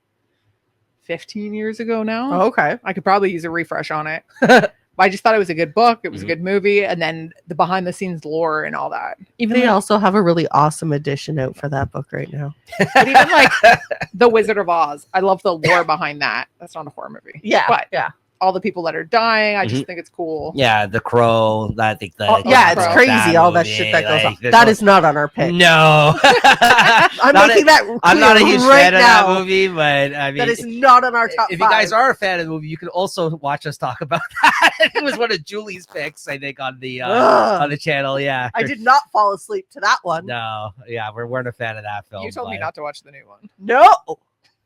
15 years ago now. Oh, okay. I could probably use a refresh on it. But I just thought it was a good book. It was Mhm. a good movie, and then the behind the scenes lore and all that. Even They like, also have a really awesome edition out for that book right now. but even like The Wizard of Oz, I love the lore behind that. That's not a horror movie. Yeah. But yeah. all the people that are dying, I just Mhm. think it's cool. Yeah, The Crow. I think the Oh, Yeah, it's Crow. crazy all that movie, shit that goes like, on. there's That no- is not on our pick. No. I'm Not making that clear I'm not a huge right fan now. of that movie, but I mean, That is not on our top if five. you guys are a fan of the movie, you can also watch us talk about that. It was one of Julie's picks, I think, on the channel. Yeah, I did not fall asleep to that one. No, yeah, weren't a fan of that film. You told me but- not to watch the new one. No.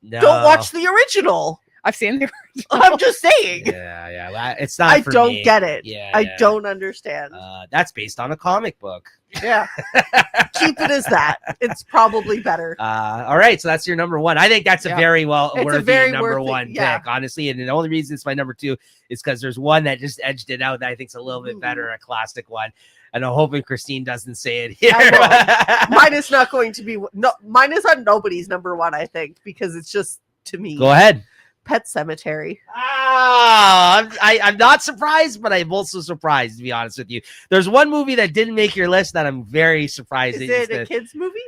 No. Don't watch the original. I've seen the original. I'm just saying. Yeah. It's not. I for don't me. get it. Yeah, I yeah. don't understand. That's based on a comic book. Yeah. Keep it as that. It's probably better. All right, so that's your number one. I think that's a Yeah. very worthy very number worthy, one yeah. pick, honestly. And the only reason it's my number two is because there's one that just edged it out that I think is a little bit better, a classic one. And I'm hoping Christine doesn't say it here. Mine is not going to be mine is on nobody's number one, I think, because it's just, to me, Go ahead. Pet Cemetery. I'm not surprised, but I'm also surprised, to be honest with you. There's one movie that didn't make your list that I'm very surprised. Is it a kids movie?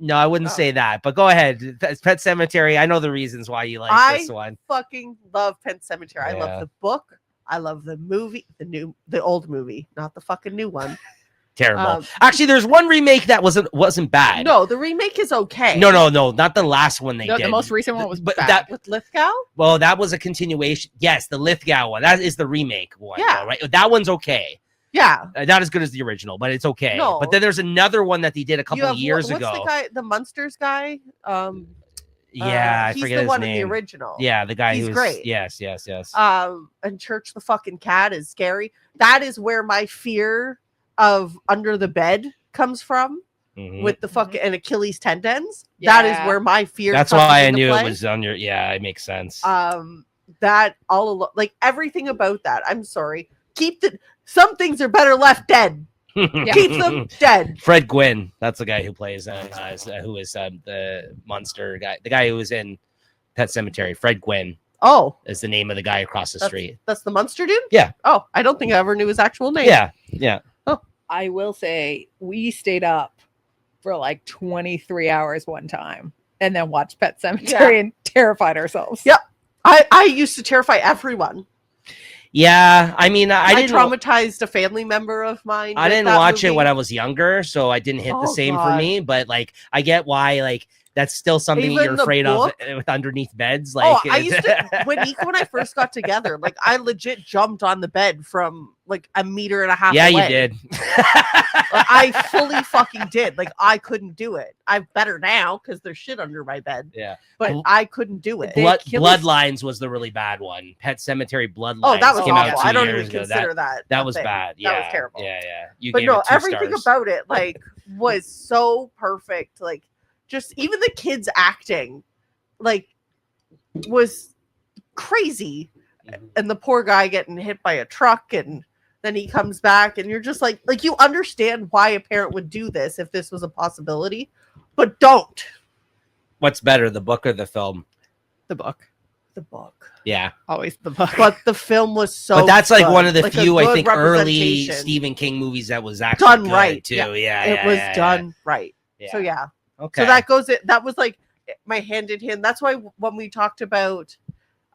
No, I wouldn't say that, but go ahead. Pet Cemetery. I know the reasons why you like this one. Fucking love Pet Cemetery. I love the book. I love the movie, the old movie, not the fucking new one. Terrible. Actually, there's one remake that wasn't bad. No, the remake is okay. No, not the last one they did. The most recent one was but bad. that with Lithgow. Well, that was a continuation. Yes, the Lithgow one. That is the remake one. Yeah, though, right. That one's okay. Yeah, not as good as the original, but it's okay. No. But then there's another one that they did a couple of years ago. What's the guy? The Munsters guy. Yeah, I forget his name. He's the one in the original. Yeah, the guy who's great. Yes. And Church the fucking Cat is scary. That is where my fear of Under the Bed comes from, with the fucking and Achilles tendons. Yeah. That is where my fear. That's comes why I into knew play. it was on your. Yeah, it makes sense. That all along, like everything about that. I'm sorry. Some things are better left dead. Keep them dead. Fred Gwynn, that's the guy who plays who is the monster guy, the guy who was in Pet Cemetery. Fred Gwynn. Oh, is the name of the guy across the street. That's the monster dude. Yeah. Oh, I don't think I ever knew his actual name. Yeah. Oh, I will say we stayed up for like 23 hours one time and then watched Pet Cemetery and terrified ourselves. Yep. I used to terrify everyone. Yeah, I mean, I didn't traumatized a family member of mine. I didn't watch it when I was younger, so I didn't hit the same for me. But like, I get why. Like, that's still something you're afraid of with underneath beds. Like, I used to when Nico and I first got together. Like, I legit jumped on the bed from like 1.5 meters away. Yeah, you did. I fully fucking did. Like, I couldn't do it. I'm better now because there's shit under my bed. Yeah, but I couldn't do it. Bloodlines was the really bad one. Pet Cemetery Bloodlines. Oh, that was came awful. out I don't 2 even years ago. consider that. That was bad. Yeah, that was terrible. Yeah. You but gave no, it 2 everything stars. about it like was so perfect. Like, just even the kids acting, like, was crazy. And the poor guy getting hit by a truck, and then he comes back, and you're just like you understand why a parent would do this if this was a possibility, but don't. What's better, the book or the film? The book. The book. Yeah, always the book. But the film was so. But that's like good. one of the like few, I think, early representation. Stephen King movies that was actually done good right too. Yeah, it was done right. So yeah. Okay. So that goes. That was like my hand in hand. That's why when we talked about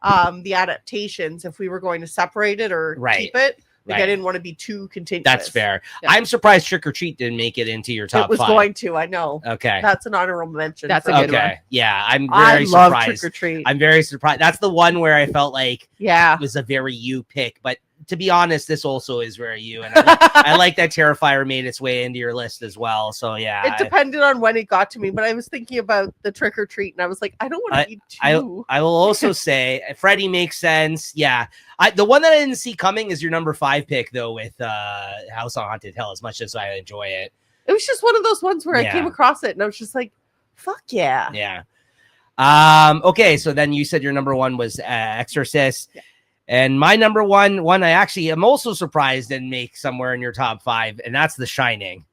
the adaptations, if we were going to separate it or keep it, I didn't want to be too continuous. That's fair. Yeah. I'm surprised Trick or Treat didn't make it into your top 5. It was going to. I know. Okay. That's an honorable mention. That's a good one. Yeah, I'm very surprised. Love Trick or Treat. I'm very surprised. That's the one where I felt like it was a very you pick, but to be honest, this also is very you, and I like that Terrifier made its way into your list as well. So yeah, it depended on when it got to me, but I was thinking about the Trick or Treat, and I was like, I don't want to eat 2. I will also say Freddy makes sense. Yeah, the one that I didn't see coming is your number 5 pick though, with House on Haunted Hill. As much as I enjoy it, it was just one of those ones where I came across it, and I was just like, fuck yeah, yeah. Okay, so then you said your number 1 was Exorcist. Yeah. And my number one I actually am also surprised didn't make somewhere in your top 5, and that's The Shining.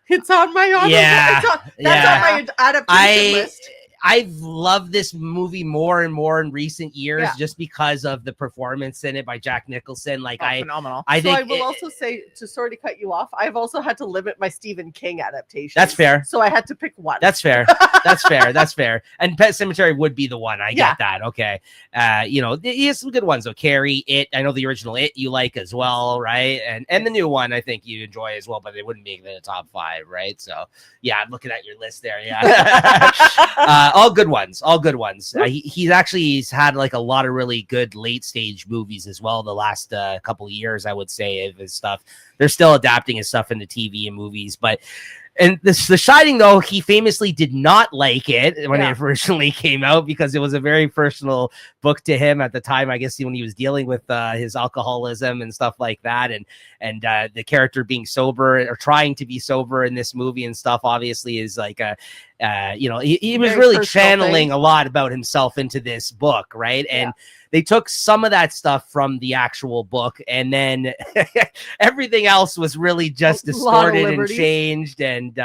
It's on my honor. Yeah, that's on my adaptation list. I've loved this movie more and more in recent years just because of the performance in it by Jack Nicholson. Like phenomenal. I think I will also say, to sort of cut you off, I've also had to limit my Stephen King adaptation. That's fair. So I had to pick one. That's fair. That's fair. That's fair. And Pet Cemetery would be the one. I get that. Okay. He has some good ones though. Carrie, It. I know the original It you like as well, right? And the new one I think you enjoy as well, but it wouldn't make it in the top 5, right? So yeah, I'm looking at your list there. Yeah. All good ones. He's had like a lot of really good late stage movies as well. The last couple of years, I would say, of his stuff. They're still adapting his stuff into TV and movies, but And this, The Shining, though, he famously did not like it when Yeah. it originally came out because it was a very personal book to him at the time. I guess when he was dealing with his alcoholism and stuff like that, and the character being sober or trying to be sober in this movie and stuff, obviously is like he was Very really personal channeling thing. a lot about himself into this book, right? And they took some of that stuff from the actual book, and then everything else was really just A lot of distorted and liberties. changed. And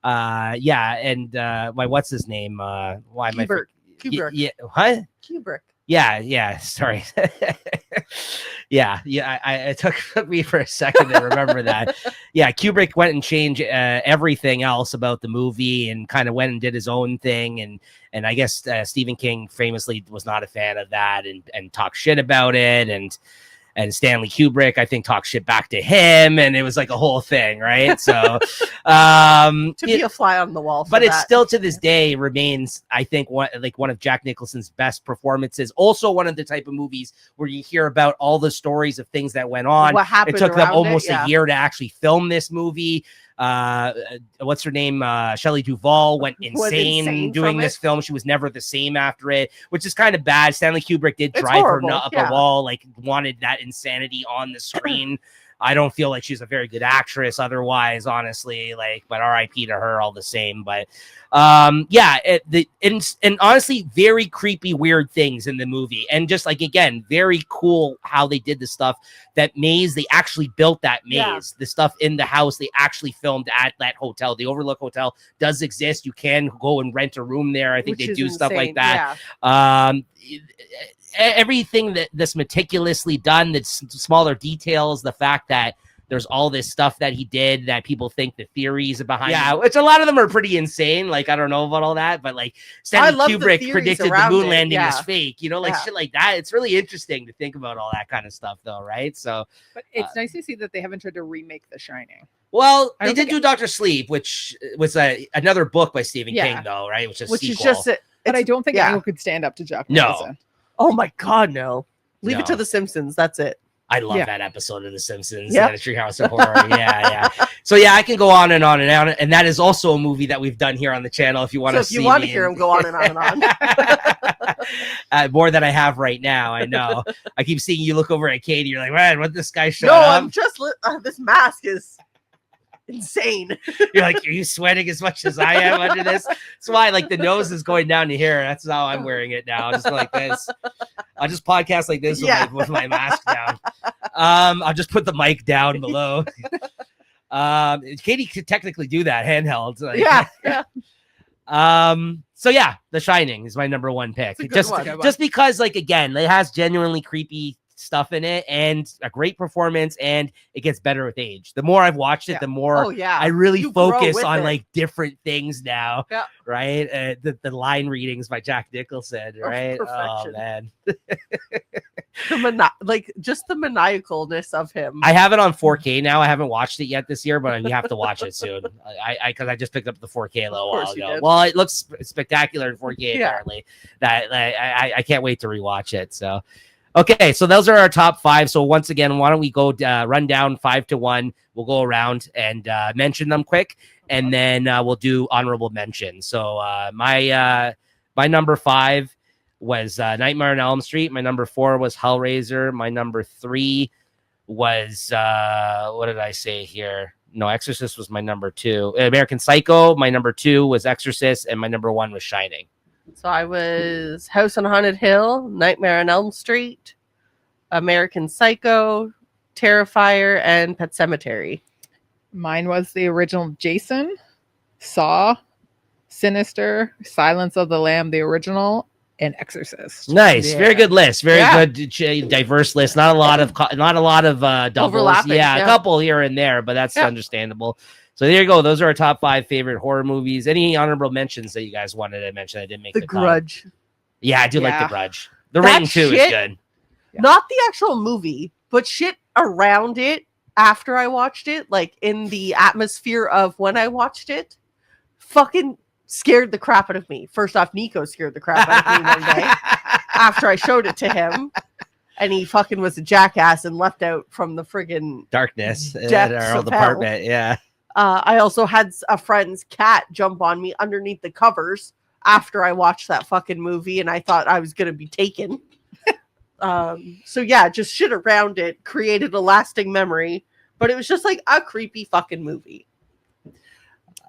my what's his name? Why am I? Kubrick. Yeah, what? Kubrick. Yeah. Sorry. It took me for a second to remember that. Yeah, Kubrick went and changed everything else about the movie and kind of went and did his own thing. And I guess Stephen King famously was not a fan of that and talked shit about it. And Stanley Kubrick, I think, talked shit back to him, and it was like a whole thing, right? So, To be a fly on the wall, but it still to this day remains, I think, one of Jack Nicholson's best performances. Also, one of the type of movies where you hear about all the stories of things that went on. What happened? It took them around almost it, a year to actually film this movie. What's her name? Shelley Duvall went insane doing this film. She was never the same after it, which is kind of bad. Stanley Kubrick did It's drive horrible, her up a wall, like wanted that insanity on the screen. I don't feel like she's a very good actress otherwise, honestly, but RIP to her all the same. But and honestly, very creepy, weird things in the movie. And just again, very cool how they did the stuff. That maze, they actually built that maze. Yeah. The stuff in the house, they actually filmed at that hotel. The Overlook Hotel does exist. You can go and rent a room there. I think they do stuff like that. Yeah. Everything that's meticulously done, that's smaller details, the fact that there's all this stuff that he did that people think the theories behind which a lot of them are pretty insane. I don't know about all that, but Stanley Kubrick predicted the moon landing is fake, shit like that. It's really interesting to think about all that kind of stuff though, right? So but it's nice to see that they haven't tried to remake The Shining. Well, they did do Dr. Sleep, which was another book by Stephen King though, right? Which is just but I don't think anyone could stand up to Jack Nicholson. Oh my god, no. Leave it to The Simpsons. That's it. I love that episode of The Simpsons. Yeah, the Treehouse of Horror. Yeah. So I can go on and on and on, and that is also a movie that we've done here on the channel. If you want to see, if you want to hear him go on and on and on, more than I have right now. I know. I keep seeing you look over at Katie. You're like, man, what this guy showed up? I'm just this mask is insane. You're like, are you sweating as much as I am under this? That's why the nose is going down to here. That's how I'm wearing it now. Just like this. I'll just podcast like this with my mask down. I'll just put the mic down below. Katie could technically do that handheld. So The Shining is my number one pick. Just because again, it has genuinely creepy stuff in it and a great performance, and it gets better with age. The more I've watched it, the more I really focus on different things now. Right? The line readings by Jack Nicholson, right? Oh man. Just the maniacalness of him. I have it on 4K now. I haven't watched it yet this year, but we have to watch it soon. Because I just picked up the 4K a little while ago. Well, it looks spectacular in 4K apparently. That I can't wait to rewatch it. So okay, so those are our top 5. So once again, why don't we go run down 5 to 1? We'll go around and mention them quick, and then we'll do honorable mentions. So my number 5 was Nightmare on Elm Street. My number 4 was Hellraiser. My number 3 was what did I say here? No, Exorcist was my number 2. American Psycho. My number 2 was Exorcist, and my number 1 was Shining. So I was House on Haunted Hill, Nightmare on Elm Street, American Psycho, Terrifier, and Pet Sematary. Mine was the original Jason, Saw, Sinister, Silence of the Lamb, the original, and Exorcist. Nice, very good list. Very good, diverse list. Not a lot of doubles. Overlapping, a couple here and there, but that's understandable. So there you go. Those are our top 5 favorite horror movies. Any honorable mentions that you guys wanted to mention? I didn't make The Grudge. Yeah, I do like The Grudge. The Ring too is good. Not the actual movie, but shit around it after I watched it, in the atmosphere of when I watched it, fucking scared the crap out of me. First off, Nico scared the crap out of me one day after I showed it to him. And he fucking was a jackass and left out from the friggin' darkness in depths our old of hell. apartment. Yeah. I also had a friend's cat jump on me underneath the covers after I watched that fucking movie, and I thought I was gonna be taken. So yeah, just shit around it created a lasting memory, but it was just like a creepy fucking movie.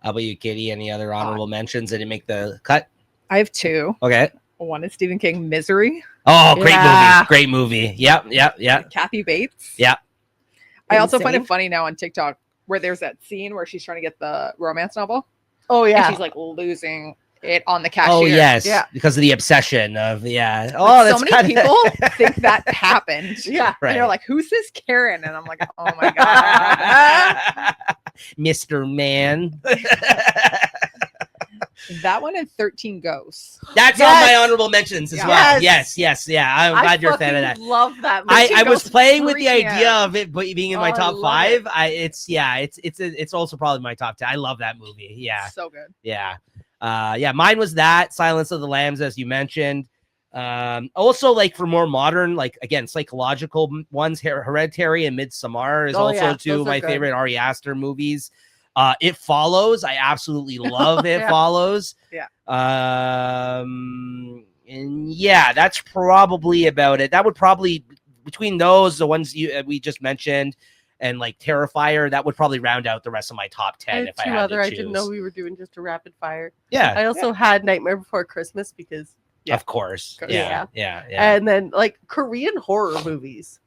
How about you, Katie? Any other honorable mentions that didn't make the cut? I have two. Okay. One is Stephen King, Misery. Oh, great Yeah. movie. Great movie. Yep. Kathy Bates. Yeah. I also find Insane. it funny now on TikTok where there's that scene where she's trying to get the romance novel. Oh And yeah, she's like losing it on the cashier. Oh, yes. Yeah. Because of the obsession of, But Oh, that's so many kinda- people think that happened. yeah. Right. And they're like, who's this Karen? And I'm like, oh my God. Mr. Man. That one and 13 Ghosts. That's on my honorable mentions as Yeah. well. Yes. Yes. Yeah. I'm glad you're a fan of that. Love that movie. I was Ghosts playing with the freak me idea out. of it being in my Oh, I top love 5. It's also probably my top 10. I love that movie. Yeah. So good. Yeah. Mine was that Silence of the Lambs, as you mentioned. Also, like for more modern, like again, psychological ones, Hereditary and Midsommar is Oh, also yeah, two of those are my good. favorite Ari Aster movies. It Follows. I absolutely love It Yeah. Follows. Yeah. And yeah, that's probably about it. That would probably, between those, the ones we just mentioned, and like Terrifier, that would probably round out the rest of my top 10 I had if I two had other. to I choose. didn't know we were doing just a rapid fire. Yeah, I also had Nightmare Before Christmas because, of course. Yeah. Yeah. and then like Korean horror movies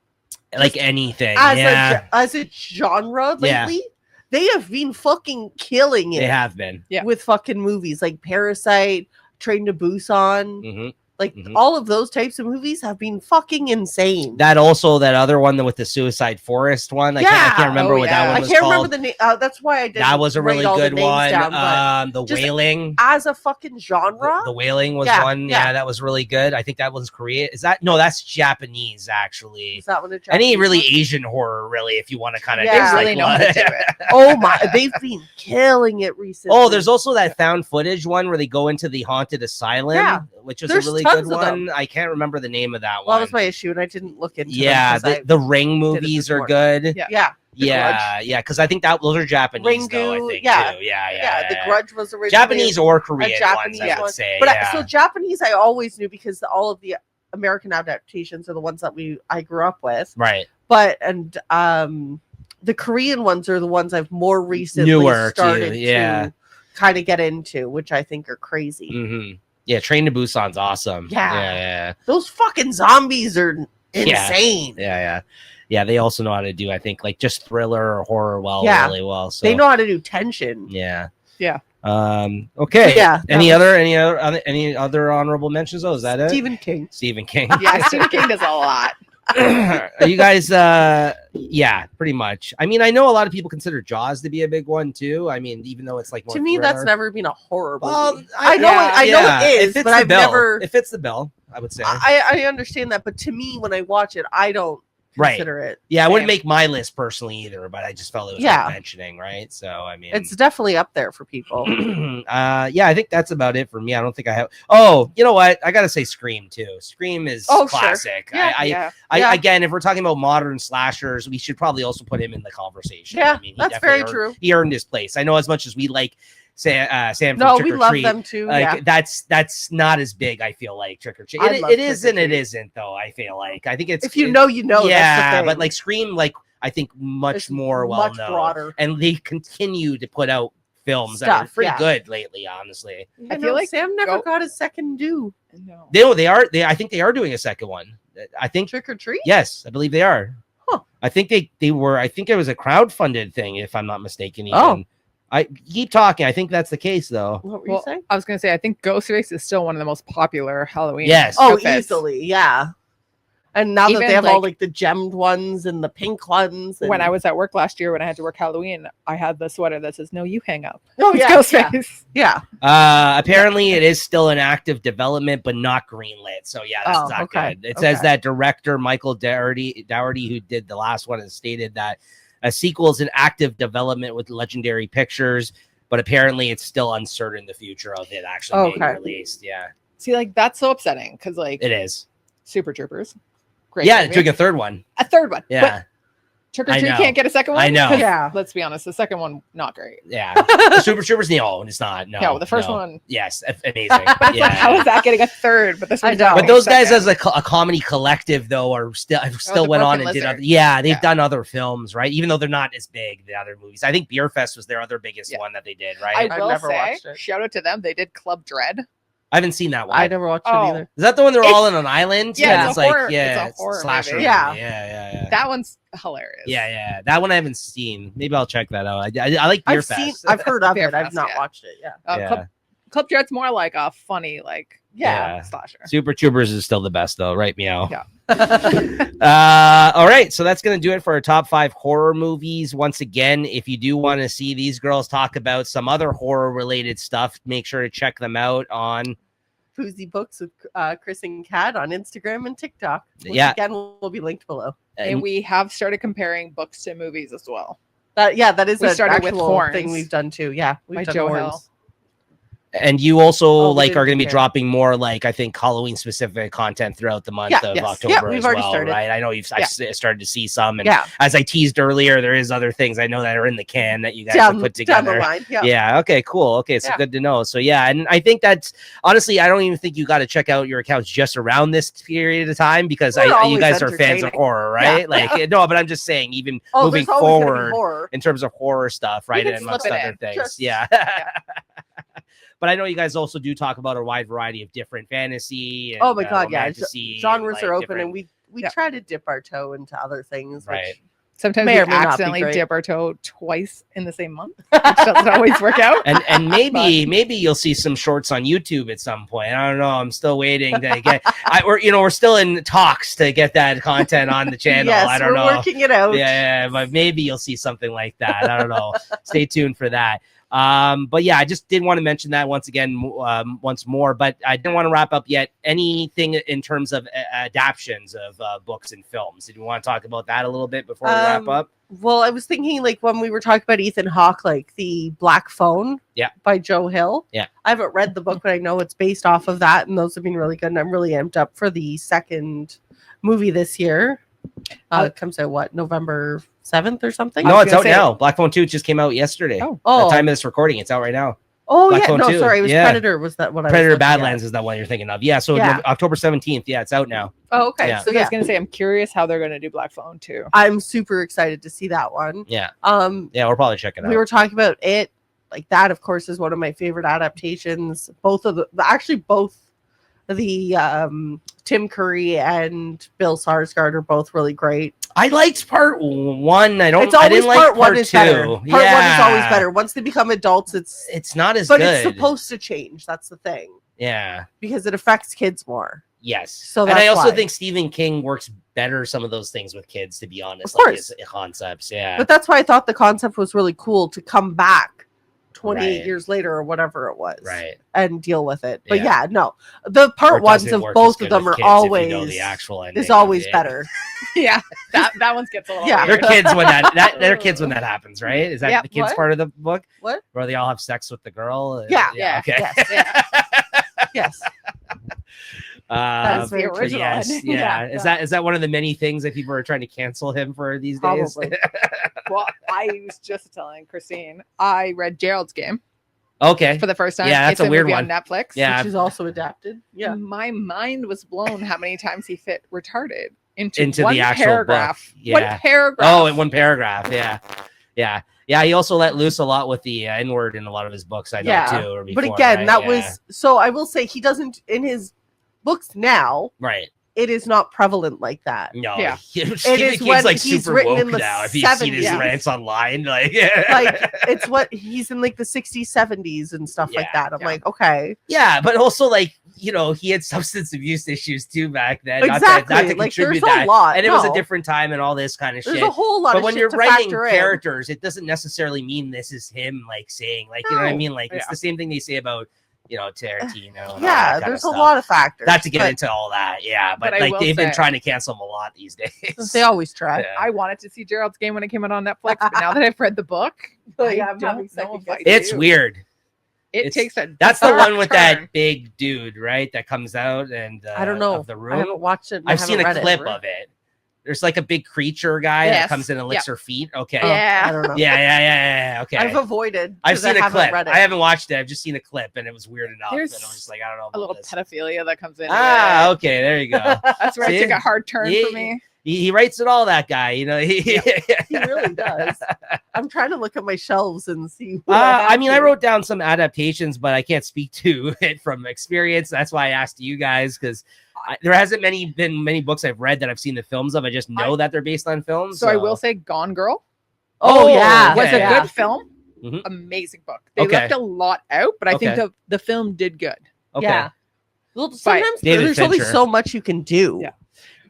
Like anything. as Yeah, as a genre Yeah. lately, they have been fucking killing it. they have been. Yeah. With fucking movies like Parasite, Train to Busan, hmm like Mhm. all of those types of movies have been fucking insane. That other one with the Suicide Forest one. I can't Yeah. remember Oh, what yeah. that one I was can't called. remember the name. That's why I didn't. That was a write really all the good names one. down, but The just Wailing. as a fucking genre, The Wailing was Yeah, one. yeah. Yeah, that was really good. I think that one's Korean. Is that no? That's Japanese actually. is that one? Any really Asian horror, really, if you want to kind of. Yeah. They really know how to do it. Oh my! They've been killing it recently. Oh, there's also that found footage one where they go into the haunted asylum, Yeah. which is There's a really tons good of one. them. I can't remember the name of that Well, one. that was my issue, and I didn't look into. Yeah, them 'cause the Ring did it movies this are morning. good. Yeah. Yeah, The Yeah, because I think those are Japanese though. I Ringu, think yeah. too. Yeah. yeah. The Grudge was originally Japanese or Korean Japanese ones, I would one. say. But yeah. so Japanese, I always knew because all of the American adaptations are the ones that I grew up with. Right. But the Korean ones are the ones I've more recently Newer to you, started yeah. to kind of get into, which I think are crazy. Mm-hmm. Yeah, Train to Busan's awesome. Yeah. Those fucking zombies are insane. Yeah. They also know how to do, I think, like just thriller or horror really well. So They know how to do tension. Yeah. Yeah. Okay. Yeah, that Any was- other honorable mentions? Oh, is that it? Stephen King. Stephen King. Yeah, Stephen King does a lot. Are you guys yeah, pretty much. I mean, I know a lot of people consider Jaws to be a big one too. I mean, even though it's like more To me, that's thriller. never been a horror movie. Well, I know yeah, I know it is, fits but the I've bill. never. It fits the bill, I would say. I understand that, but to me, when I watch it, I don't Right. consider it. Yeah, I wouldn't Same. make my list personally either, but I just felt it was Yeah. worth mentioning, right? So I mean, It's definitely up there for people. yeah, I think that's about it for me. I don't think I have. Oh, you know what? I gotta say, Scream too. Scream is Oh, sure. classic. Yeah, Yeah. Yeah. Again, if we're talking about modern slashers, we should probably also put him in the conversation. Yeah, I mean, he that's definitely very true. He earned his place. I know as much as we like Sam from No, Trick we or love Treat, them too. like Yeah. that's not as big. I feel like Trick or Treat. I It, love it is Trick or and it Treat. isn't though. I feel like I think it's If you know, you know. yeah, that's the thing. but like Scream, like I think much It's more well much known, broader. and they continue to put out films that are Stuff, pretty yeah. good lately. Honestly, I feel like Sam never go- got his second due. No. they are. I think they are doing a second one. I think Trick or Treat. yes, I believe they are. Huh. I think they were. I think it was a crowdfunded thing, if I'm not mistaken. Even. Oh. I keep talking. I think that's the case though. What were you Well, saying? I was going to say, I think Ghostface is still one of the most popular Halloween. Yes. Oh, outfits. easily, yeah. And now that Even, they have all like- like the gemmed ones and the pink ones. And... When I was at work last year, when I had to work Halloween, I had the sweater that says, "No, you hang up." oh It's yeah, Ghostface. yeah. Apparently, it is still in active development, but not greenlit. So yeah, that's Oh, not okay, good. It says okay. that director Michael Dougherty, who did the last one, has stated that a sequel is in active development with Legendary Pictures, but apparently it's still uncertain the future of it actually being Okay. released. Yeah, See, like that's so upsetting because, like, it is. Super Troopers, great. Yeah, movie. doing a third one. a third one. Yeah, Trick or I Treat know. can't get a second one. I know. 'Cause Yeah. Let's be honest, the second one not great. Yeah, the Super Troopers. No, it's not. No, The first no. one. Yes, amazing. But it's like, how is that getting a third? But this I one's know. not But getting those guys, second. as a comedy collective, though, are still the went on Broken and did. Lizard. Other, yeah, they've Yeah. done other films, right? Even though they're not as big, the other movies. I think Beer Fest was their other biggest Yeah. one that they did, I right? I've will never say, watched it. shout out to them. They did Club Dread. I haven't seen that one. I never watched Oh. it either. Is that the one they're It's- all on an island? Yeah, And it's a horror- yeah, it's a horror slasher. movie. Yeah. Yeah. That one's hilarious. Yeah. That one I haven't seen. Maybe I'll check that out. I like Beer Fest. I've heard of Beer it. I've Fest, not yeah. watched it. Yeah. Yeah. Club Dread's more like a funny, like Yeah. slasher. Super Troopers is still the best, though, right? Meow. Yeah. All right, so that's going to do it for our top 5 horror movies. Once again, if you do want to see these girls talk about some other horror related stuff, make sure to check them out on Boozy Books with Chris and Kat on Instagram and TikTok. Which Yeah. again will be linked below. And we have started comparing books to movies as well. That is We an started with actual Horns. thing we've done too. Yeah, we've By done Joe Horns. Hill. And you also Oh, we like didn't are going to be compare. dropping more like I think Halloween specific content throughout the month Yeah, of yes. October Yeah, we've as already well, started. right? I know I've started to see some, and Yeah, as I teased earlier, there is other things I know that are in the can that you guys down, have put down together. the line. Yeah. Yeah. Okay. Cool. Okay. So Yeah. good to know. So yeah, and I think that's honestly, I don't even think you got to check out your accounts just around this period of time because They're you always guys are fans of entertaining. horror, right? Like no, but I'm just saying, even Oh, moving there's always gonna be forward horror. in terms of horror stuff, right, can and amongst slip it other in. things. Just- Yeah. But I know you guys also do talk about a wide variety of different fantasy. And, Oh my god, yeah. romantasy Genres and, are like, open, and we Yeah. try to dip our toe into other things. Right. Which, Sometimes May we or may not be accidentally great. dip our toe twice in the same month, which doesn't always work out. And maybe you'll see some shorts on YouTube at some point. I don't know. I'm still waiting to get. We're still in talks to get that content on the channel. yes, I don't we're know. working it out. Yeah, but maybe you'll see something like that. I don't know. Stay tuned for that. But yeah, I just did want to mention that once again, once more. But I didn't want to wrap up yet. Anything in terms of adaptions of books and films? Did you want to talk about that a little bit before we wrap up? Well, I was thinking like when we were talking about Ethan Hawke, like the Black Phone, Yeah. by Joe Hill. Yeah. I haven't read the book, but I know it's based off of that, and those have been really good. And I'm really amped up for the second movie this year. It comes out November 7th or something? No, was it's gonna out say- now. Black Phone 2 just came out yesterday. Oh. At the time of this recording, it's out right now. Oh Black yeah, Phone no, 2. sorry, it was Yeah. Predator. Was that what I Predator was looking at? Badlands is that one you're thinking of. Yeah, so Yeah. October 17th. Yeah, it's out now. Oh, okay. Yeah. So I yeah, was gonna say, I'm curious how they're gonna do Black Phone too. I'm super excited to see that one. Yeah. Yeah, We'll probably check it out. we were talking about it. Like that, of course, is one of my favorite adaptations. Both of both the Tim Curry and Bill Skarsgård are both really great. I liked part 1. I It's I always didn't like part one part is 2. better. Part one is always better. Once they become adults, It's not as but good. it's supposed to change. That's the thing, Yeah. because it affects kids more. Yes. So and I that's also why. think Stephen King works better some of those things with kids, to be honest. Of course. Like his concepts. Yeah. But that's why I thought the concept was really cool to come back 28 Right. years later or whatever it was, Right. and deal with it. But Yeah. yeah, no, the Or part it ones doesn't of work as both good of them with are kids if you always know the actual ending is of always it. better. Yeah, that one gets a little. Yeah. They're weird. kids when they're kids when that happens, right? Is that Yeah, the kids what? part of the book What? where they all have sex with the girl? Yeah. Yeah. Okay. Yes. Yes. That's the very true. original. Yes, one. yeah. Is that one of the many things that people are trying to cancel him for these days? Probably. Well, I was just telling Christine, I read Gerald's Game Okay. for the first time. Yeah, that's it's a weird movie one. on Netflix. Yeah. Which is also adapted. Yeah. My mind was blown how many times he fit retarded into Into one the actual paragraph. book. Yeah. One paragraph. Oh, in one paragraph. Yeah. Yeah. Yeah. He also let loose a lot with the N word in a lot of his books. I know Yeah. too. Or But before, again, right? that Yeah. was so I will say he doesn't in his books now, right. it is not prevalent like that. No, Yeah. Stephen is King's when like he's super written in woke the now. If you've seen his 70s. rants online, like, Like it's what he's in like the 60s, 70s and stuff like Yeah, that. I'm yeah. like, okay. yeah, but also like he had substance abuse issues too back then. Exactly. Not to Like, contribute there's a that, lot. and it was a No. different time and all this kind of There's shit. a whole lot But of when shit you're to writing factor in. characters, it doesn't necessarily mean this is him like saying like you know what I No. mean. Like it's Yeah. the same thing they say about Tarantino. And all that Yeah, kind there's of a stuff. lot of factors. Not to get but into all that, yeah, but But I like will they've been say- trying to cancel him a lot these days. they always try. Yeah. I wanted to see Gerald's Game when it came out on Netflix, but now that I've read the book, Like, I I'm don't having know second if I guesses. It's do. weird. It It's- takes a That's the dark one with turn. that big dude, right? That comes out and I don't know. of the I room. haven't watched it. and I I've seen haven't a read clip it. of it. There's like a big creature guy that Yes. comes in and licks her feet. Okay. Oh, Yeah. I don't know. Yeah. Okay. I've avoided. I've 'cause seen I a haven't clip. read it. I haven't watched it. I've just seen a clip, and it was weird enough. There's And I was just like, I don't know about A little this. pedophilia that comes in. Okay, there you go. That's where See? it took a hard turn Yeah. for me. He writes it all. That guy, you know. He really does. I'm trying to look at my shelves and see. What I mean, I have wrote down some adaptations, but I can't speak to it from experience. That's why I asked you guys, because there hasn't been many books I've read that I've seen the films of. I just know that they're based on films. So I will say Gone Girl Oh, yeah. was a Yeah. good film. Mhm. Amazing book. They Okay. left a lot out, but I think Okay. the film did good. Okay. Yeah. Well, sometimes David there's only Fincher. so much you can do. Yeah.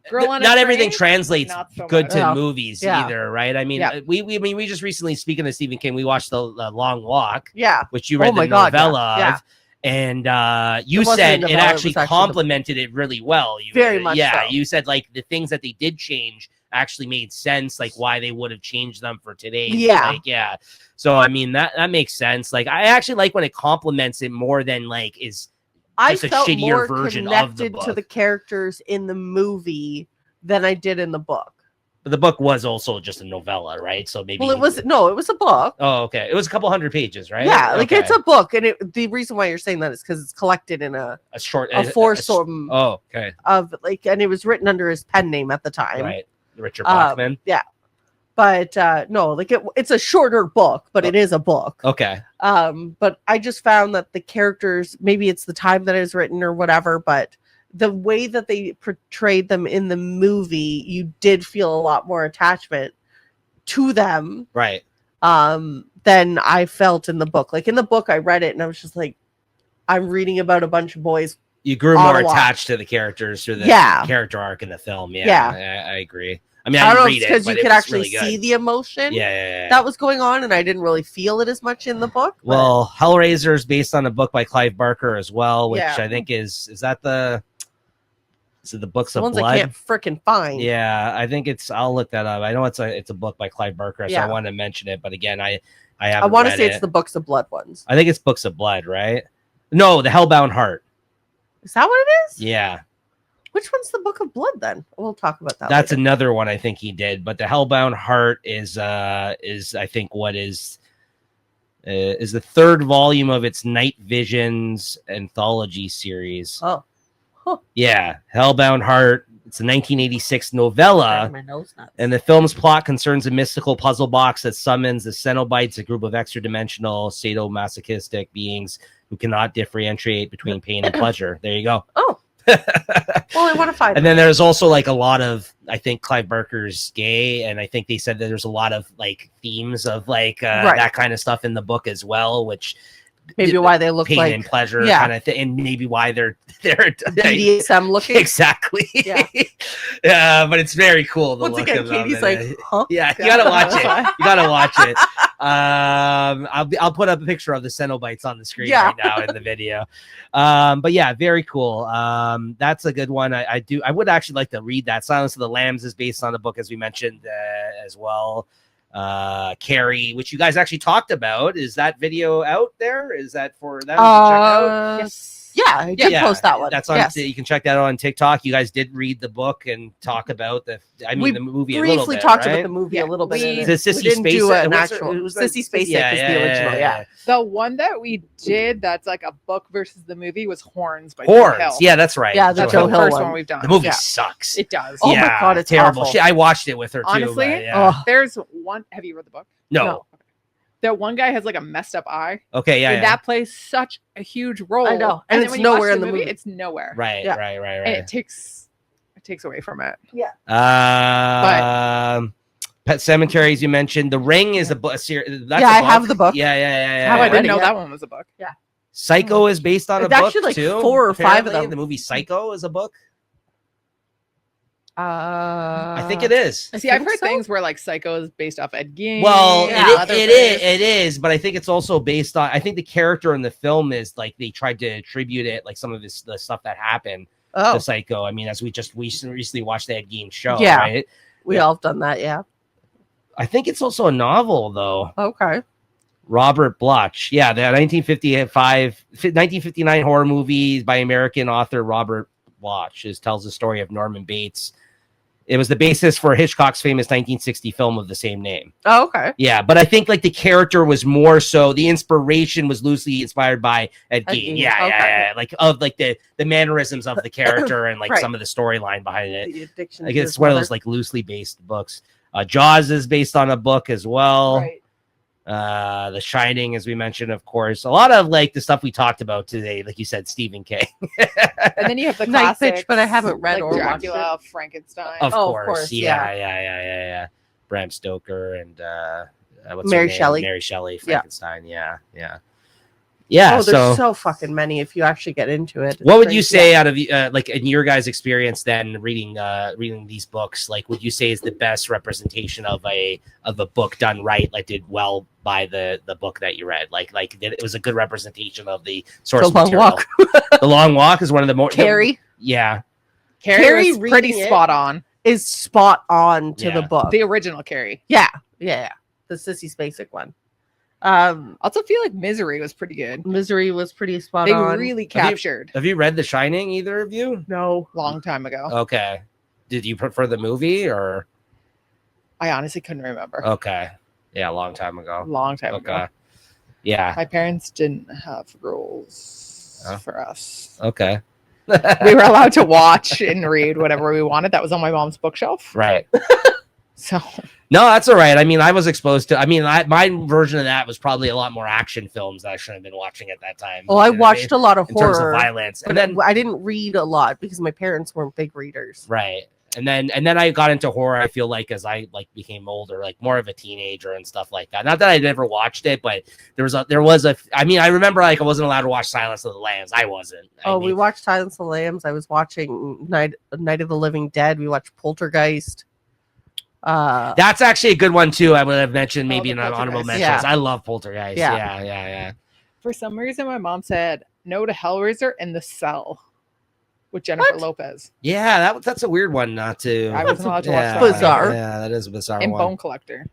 Girl on a Not everything Train, translates not so good much. to Yeah. movies Yeah. either, right? I mean, Yeah. we just recently, speaking of Stephen King, we watched the Long Walk, Yeah. which you read Oh my the God, yeah. novella Yeah. of. And you It wasn't a said it novella, it actually was actually complemented it really well. Very much yeah. so. You said like the things that they did change actually made sense, like why they would have changed them for today. Yeah. Like, yeah. So I mean that makes sense. Like I actually like when it complements it more than like is I just a felt shittier more version of the connected to book. the characters in the movie than I did in the book. But the book was also just a novella, right? So maybe Well, it was a book. Oh, okay. It was a couple hundred pages, right? Yeah, like Okay. it's a book, and the reason why you're saying that is because it's collected in a short foursome Oh, okay. of like, and it was written under his pen name at the time. Right. Richard Bachman. Yeah, but no, like it's a shorter book, but it is a book. Okay. But I just found that the characters, maybe it's the time that it was written or whatever, but the way that they portrayed them in the movie, you did feel a lot more attachment to them, Right. than I felt in the book. Like in the book, I read it and I was just like, I'm reading about a bunch of boys. You grew On more a lot. attached to the characters through the Yeah. character arc in the film. Yeah. Yeah. I agree. I mean, I I don't know didn't if it's read it because but you it could was actually really good. see the emotion Yeah. that was going on, and I didn't really feel it as much in the book. but- Well, Hellraiser is based on a book by Clive Barker as well, which Yeah. I think is that the Books the of ones I Blood? can't freaking find. Yeah, I think I'll look that up. I know it's a book by Clive Barker, so Yeah. I wanted to mention it, but again, I I haven't want to read say it. it's the Books of Blood ones. I think it's Books of Blood, right? No, the Hellbound Heart. Is that what it is? Yeah, Which one's the Book of Blood then? We'll talk about that. that's later. another one I think he did. But the Hellbound Heart is I think what is the third volume of its Night Visions anthology series. Oh. Huh. Yeah, Hellbound Heart. It's a 1986 novella. My nose nuts. And the film's plot concerns a mystical puzzle box that summons the Cenobites, a group of extra-dimensional sadomasochistic beings who cannot differentiate between pain and pleasure. There you go. Oh. Well, I want to find. And then there's also like a lot of, I think Clive Barker's gay, and I think they said that there's a lot of like themes of like Right. that kind of stuff in the book as well, which maybe why they look pain like and pleasure yeah. kind of thing, and maybe why they're BDSM looking. exactly. Yeah. Yeah, but it's very cool. The Once look again, of them, Katie's and, like, huh? yeah, you gotta watch it. You gotta watch it. I'll put up a picture of the Cenobites on the screen Yeah. right now in the video. But yeah, very cool. That's a good one. I would actually like to read that. Silence of the Lambs is based on a book, as we mentioned as well. Carrie, which you guys actually talked about. Is that video out there? Is that for that? Check out? Yes. Yeah, I did post that one. That's on. Yes. You can check that out on TikTok. You guys did read the book and talk about the We the movie a little briefly bit, talked right? about the movie Yeah, a little bit. we- in The it. Sissy We didn't Spacek. do an What's her- actual. it was like- Sissy Spacek is the original. Yeah. The one that we did that's like a book versus the movie was Horns by Horns. Joe Hill. Yeah, that's right. Yeah, the That's Joe the Hill first one. one we've done. The movie Yeah. sucks. It does. Oh my God, it's terrible. awful. I watched it with her too. Honestly, but yeah. Oh, There's one. Have you read the book? No. No. That one guy has like a messed up eye. Okay. Yeah. and yeah. that plays such a huge role. I know. And then it's when you watch nowhere in the movie. It's nowhere. Right. Yeah. Right. And it takes away from it. Pet Cemeteries. You mentioned The Ring is a series. Yeah, I have the book. Yeah. How I read didn't it know yet. that one was a book. Psycho is based on It's a book actually like too. 4 or 5 of apparently. them. The movie Psycho is a book. I I think it is. See, I've think heard so. things where like Psycho is based off Ed Gein. Well, Yeah. other it things. is, but I think it's also based on. I think the character in the film is like they tried to attribute it, like some of the stuff that happened Oh, to Psycho. I mean, as we recently watched the Ed Gein show, Yeah. right? we all have done that. Yeah. I think it's also a novel though. Okay. Robert Bloch, yeah, the 1959 horror movie by American author Robert Bloch tells the story of Norman Bates It was the basis for Hitchcock's famous 1960 film of the same name. Oh, okay. Yeah, but I think like the character was more so the inspiration was loosely inspired by Ed Gein. Yeah, like of like the mannerisms of the character and like Right. some of the storyline behind it. The addiction. Like to it's his one of mother. those like loosely based books. Jaws is based on a book as well. Right. The Shining, as we mentioned, of course. A lot of like the stuff we talked about today, like you said, Stephen King. And then you have the Night classics, Pitch, but I haven't read like or watched Dracula, Frankenstein. Of Oh, of course. course, Yeah. Bram Stoker and what's Mary her name? Shelley. Mary Shelley, Yeah. Frankenstein. Yeah. Oh, there's so fucking many if you actually get into it. What would you say out of like in your guys' experience then reading these books? Like, would you say is the best representation of a book done right, like did well by the book that you read? Like it was a good representation of the source The Long material. Walk. The Long Walk is one of the more Carrie Yeah. Carrie was pretty reading it spot on. is spot on to Yeah. the book. The original Carrie. Yeah. The Sissy Spacek one. Also feel like Misery was pretty good. Misery was pretty spot They on. really captured Have you read The Shining, either of you? No. long time ago. Okay. Did you prefer the movie or I honestly couldn't remember. okay? Yeah, a long time ago. Long time Okay. ago. Yeah. My parents didn't have rules Oh. for us. Okay. We were allowed to watch and read whatever we wanted. That was on my mom's bookshelf. Right. So No, that's all right. I mean, I was exposed to. I mean, my version of that was probably a lot more action films that I shouldn't have been watching at that time. Well, I You know what watched a lot of in terms of horror, violence, but and then I didn't read a lot because my parents weren't big readers. right, and then I got into horror. I feel like as I like became older, like more of a teenager and stuff like that. Not that I never watched it, but there was a. I mean, I remember like I wasn't allowed to watch Silence of the Lambs. I wasn't. We watched Silence of the Lambs. I was watching Night of the Living Dead. We watched Poltergeist. That's actually a good one too. I would have mentioned maybe the in honorable Poltergeist. mentions. Yeah. I love Poltergeist. Yeah. Yeah. for some reason, my mom said no to Hellraiser and The Cell with Jennifer What? Lopez Yeah, that's a weird one not to. I wasn't allowed to watch yeah, that. Bizarre. Yeah, that is a bizarre and one. Bone Collector.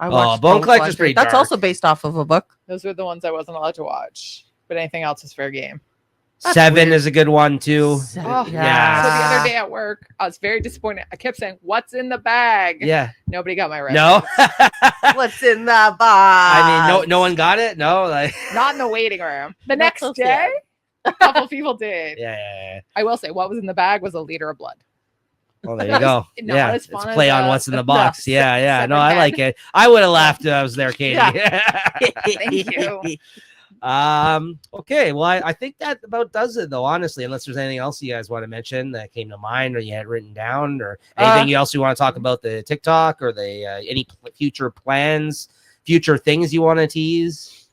I Oh, watched Bone Collector's pretty That's dark. also based off of a book. Those were the ones I wasn't allowed to watch. But anything else is fair game. That's Seven weird. is a good one too. Oh, Yeah. So the other day at work, I was very disappointed. I kept saying, "What's in the bag?" Yeah. Nobody got my reference. No. What's in the box? I mean, no one got it. No, like. Not in the waiting room. The That's next so day, sad. a couple people did. Yeah. I will say, what was in the bag was a liter of blood. Well, there you go. Not Yeah, as it's fun a play as, on what's in the box. Yeah. No, Seven I Head. like it. I would have laughed if I was there, Katie. Thank you. Okay. Well, I think that about does it, though. Honestly, unless there's anything else you guys want to mention that came to mind, or you had written down, or anything else you want to talk about the TikTok or the any future plans, future things you want to tease.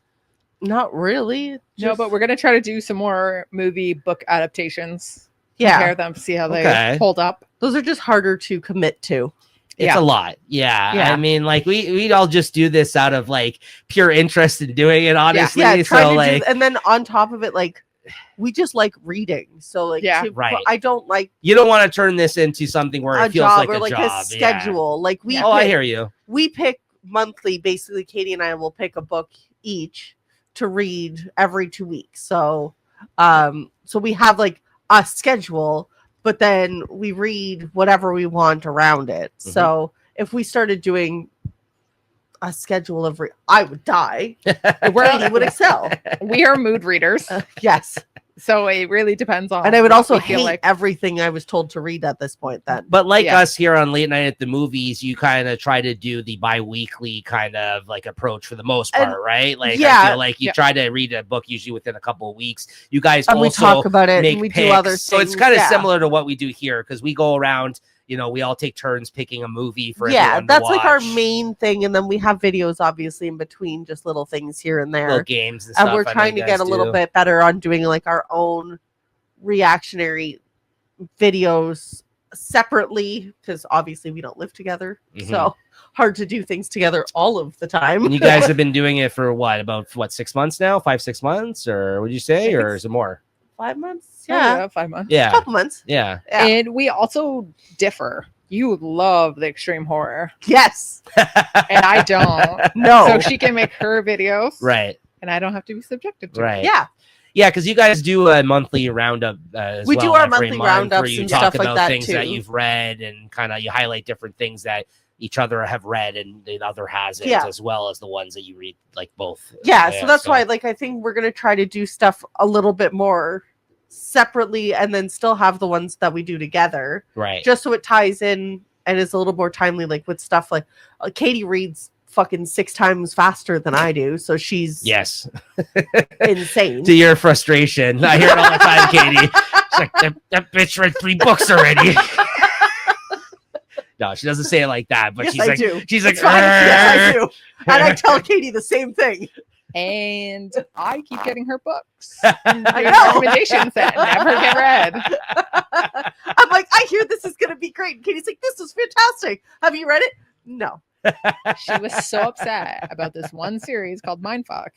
Not really. No, but we're gonna try to do some more movie book adaptations. Yeah, Compare them, see how they Okay. hold up. those are just harder to commit to. It's Yeah. a lot. Yeah. Yeah. I mean, like we all just do this out of like pure interest in doing it, honestly. Yeah, trying So to like and then on top of it, like we just like reading. So like, Yeah. Right. I don't like you don't want to turn this into something where a it feels job like or a like job. a schedule. Like we, Yeah. Oh, I pick- hear you. we pick monthly. Basically, Katie and I will pick a book each to read every 2 weeks. So, so we have like a schedule, but then we read whatever we want around it. Mhm. So if we started doing a schedule of I would die. Katie would excel. We are mood readers, Yes. so it really depends on. And I would what also we feel hate like. everything I was told to read at this point. Then But like Yeah. us here on Late Night at the Movies, you kind of try to do the bi-weekly kind of like approach for the most And- part, right? Like I yeah. feel like you Yeah. try to read a book usually within a couple of weeks. You guys and we also talk about it make and we picks. do other things. So it's kind of yeah. similar to what we do here because we go around, we all take turns picking a movie for Yeah, everyone to that's like our watch. main thing, and then we have videos obviously in between, just little things here and little there. games and And stuff. we're I know trying you to get guys a little do. bit better on doing like our own reactionary videos separately because obviously we don't live together, Mhm. so hard to do things together all of the time. And you guys have been doing it for about 6 months now? 5-6 months, or would you say, I think or is it more? 5 months, Oh, yeah, 5 months. Yeah, couple months, yeah. yeah. And we also differ. You love the extreme horror, Yes, and I don't. no, So she can make her videos, Right. and I don't have to be subjected to. Right. yeah, Yeah, because you guys do a monthly roundup. As We well, do our every monthly month roundups where you and talk stuff like about that, things that too. you've read and kind of you highlight different things that each other have read and the other hasn't, Yeah. as well as the ones that you read, like both. Yeah, so that's why, like, I think we're gonna try to do stuff a little bit more separately, and then still have the ones that we do together, right. just so it ties in and is a little more timely. Like with stuff like Katie reads fucking 6 times faster than I do, so she's Yes. insane. To your frustration, I hear it all the time, Katie. She's like, that bitch read 3 books already. No, she doesn't say it like that, but Yes, she's I like, do. she's like, It's fine. Yes, I do. And I tell Katie the same thing. And I keep getting her books. I Doing know. recommendations that never get read. I'm like, I hear this is going to be great. And Katie's like, this is fantastic. Have you read it? No. She was so upset about this one series called Mindfuck.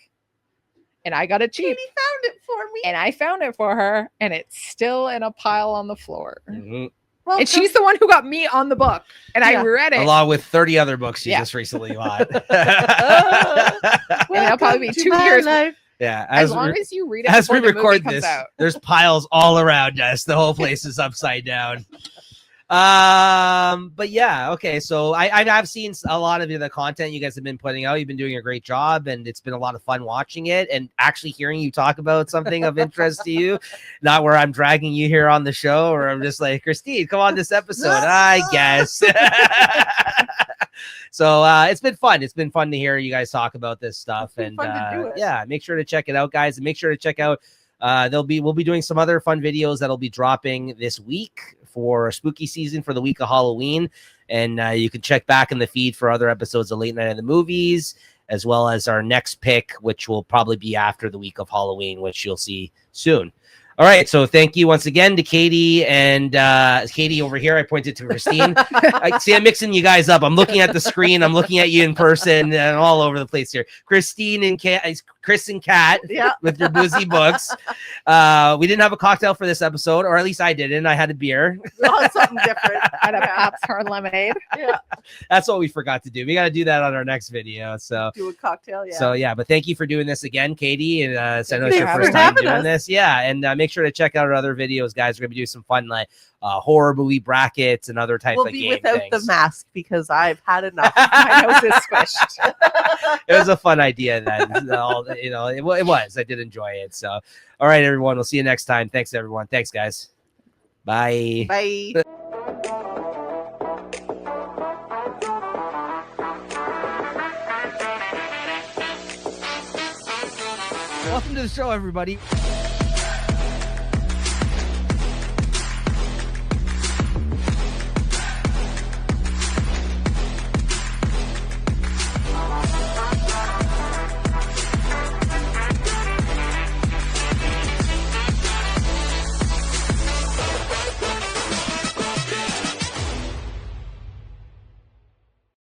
And I got it cheap. Katie found it for me. And I found it for her. And it's still in a pile on the floor. Mhm. Well, And she's the one who got me on the book. And I read it. Along with 30 other books she Yeah. just recently bought. And it'll probably be 2 years. Life. Yeah. As long as you read it as we before the movie record comes this, out. there's piles all around us. The whole place is upside down. But yeah, okay. So I've seen a lot of the content you guys have been putting out. You've been doing a great job, and it's been a lot of fun watching it and actually hearing you talk about something of interest to you. Not where I'm dragging you here on the show, or I'm just like, Christine, come on this episode, I guess. So it's been fun. It's been fun to hear you guys talk about this stuff, and fun to do it. yeah, make sure to check it out, guys, and make sure to check out. We'll be doing some other fun videos that'll be dropping this week for spooky season for the week of Halloween, and you can check back in the feed for other episodes of Late Night of the Movies, as well as our next pick, which will probably be after the week of Halloween, which you'll see soon. All right, so thank you once again to Katie and Katie over here. I pointed to Christine. I see I'm mixing you guys up. I'm looking at the screen. I'm looking at you in person and all over the place here. Christine and Chris and Kat with your Boozy books. We didn't have a cocktail for this episode, or at least I didn't. I had a beer. Oh, something different. I had a Pabst Hard Lemonade. Yeah. That's what we forgot to do. We got to do that on our next video. So Do a cocktail. Yeah. So yeah, but thank you for doing this again, Katie, and I know it's Thanks your for first time having doing us. this. Yeah, and make sure to check out our other videos, guys. We're gonna be doing some fun like horror movie brackets and other type we'll of be game without things. the mask because I've had enough. My nose is squished. It was a fun idea then. It was. I did enjoy it. So, all right, everyone. We'll see you next time. Thanks, everyone. Thanks, guys. Bye. Bye. Welcome to the show, everybody.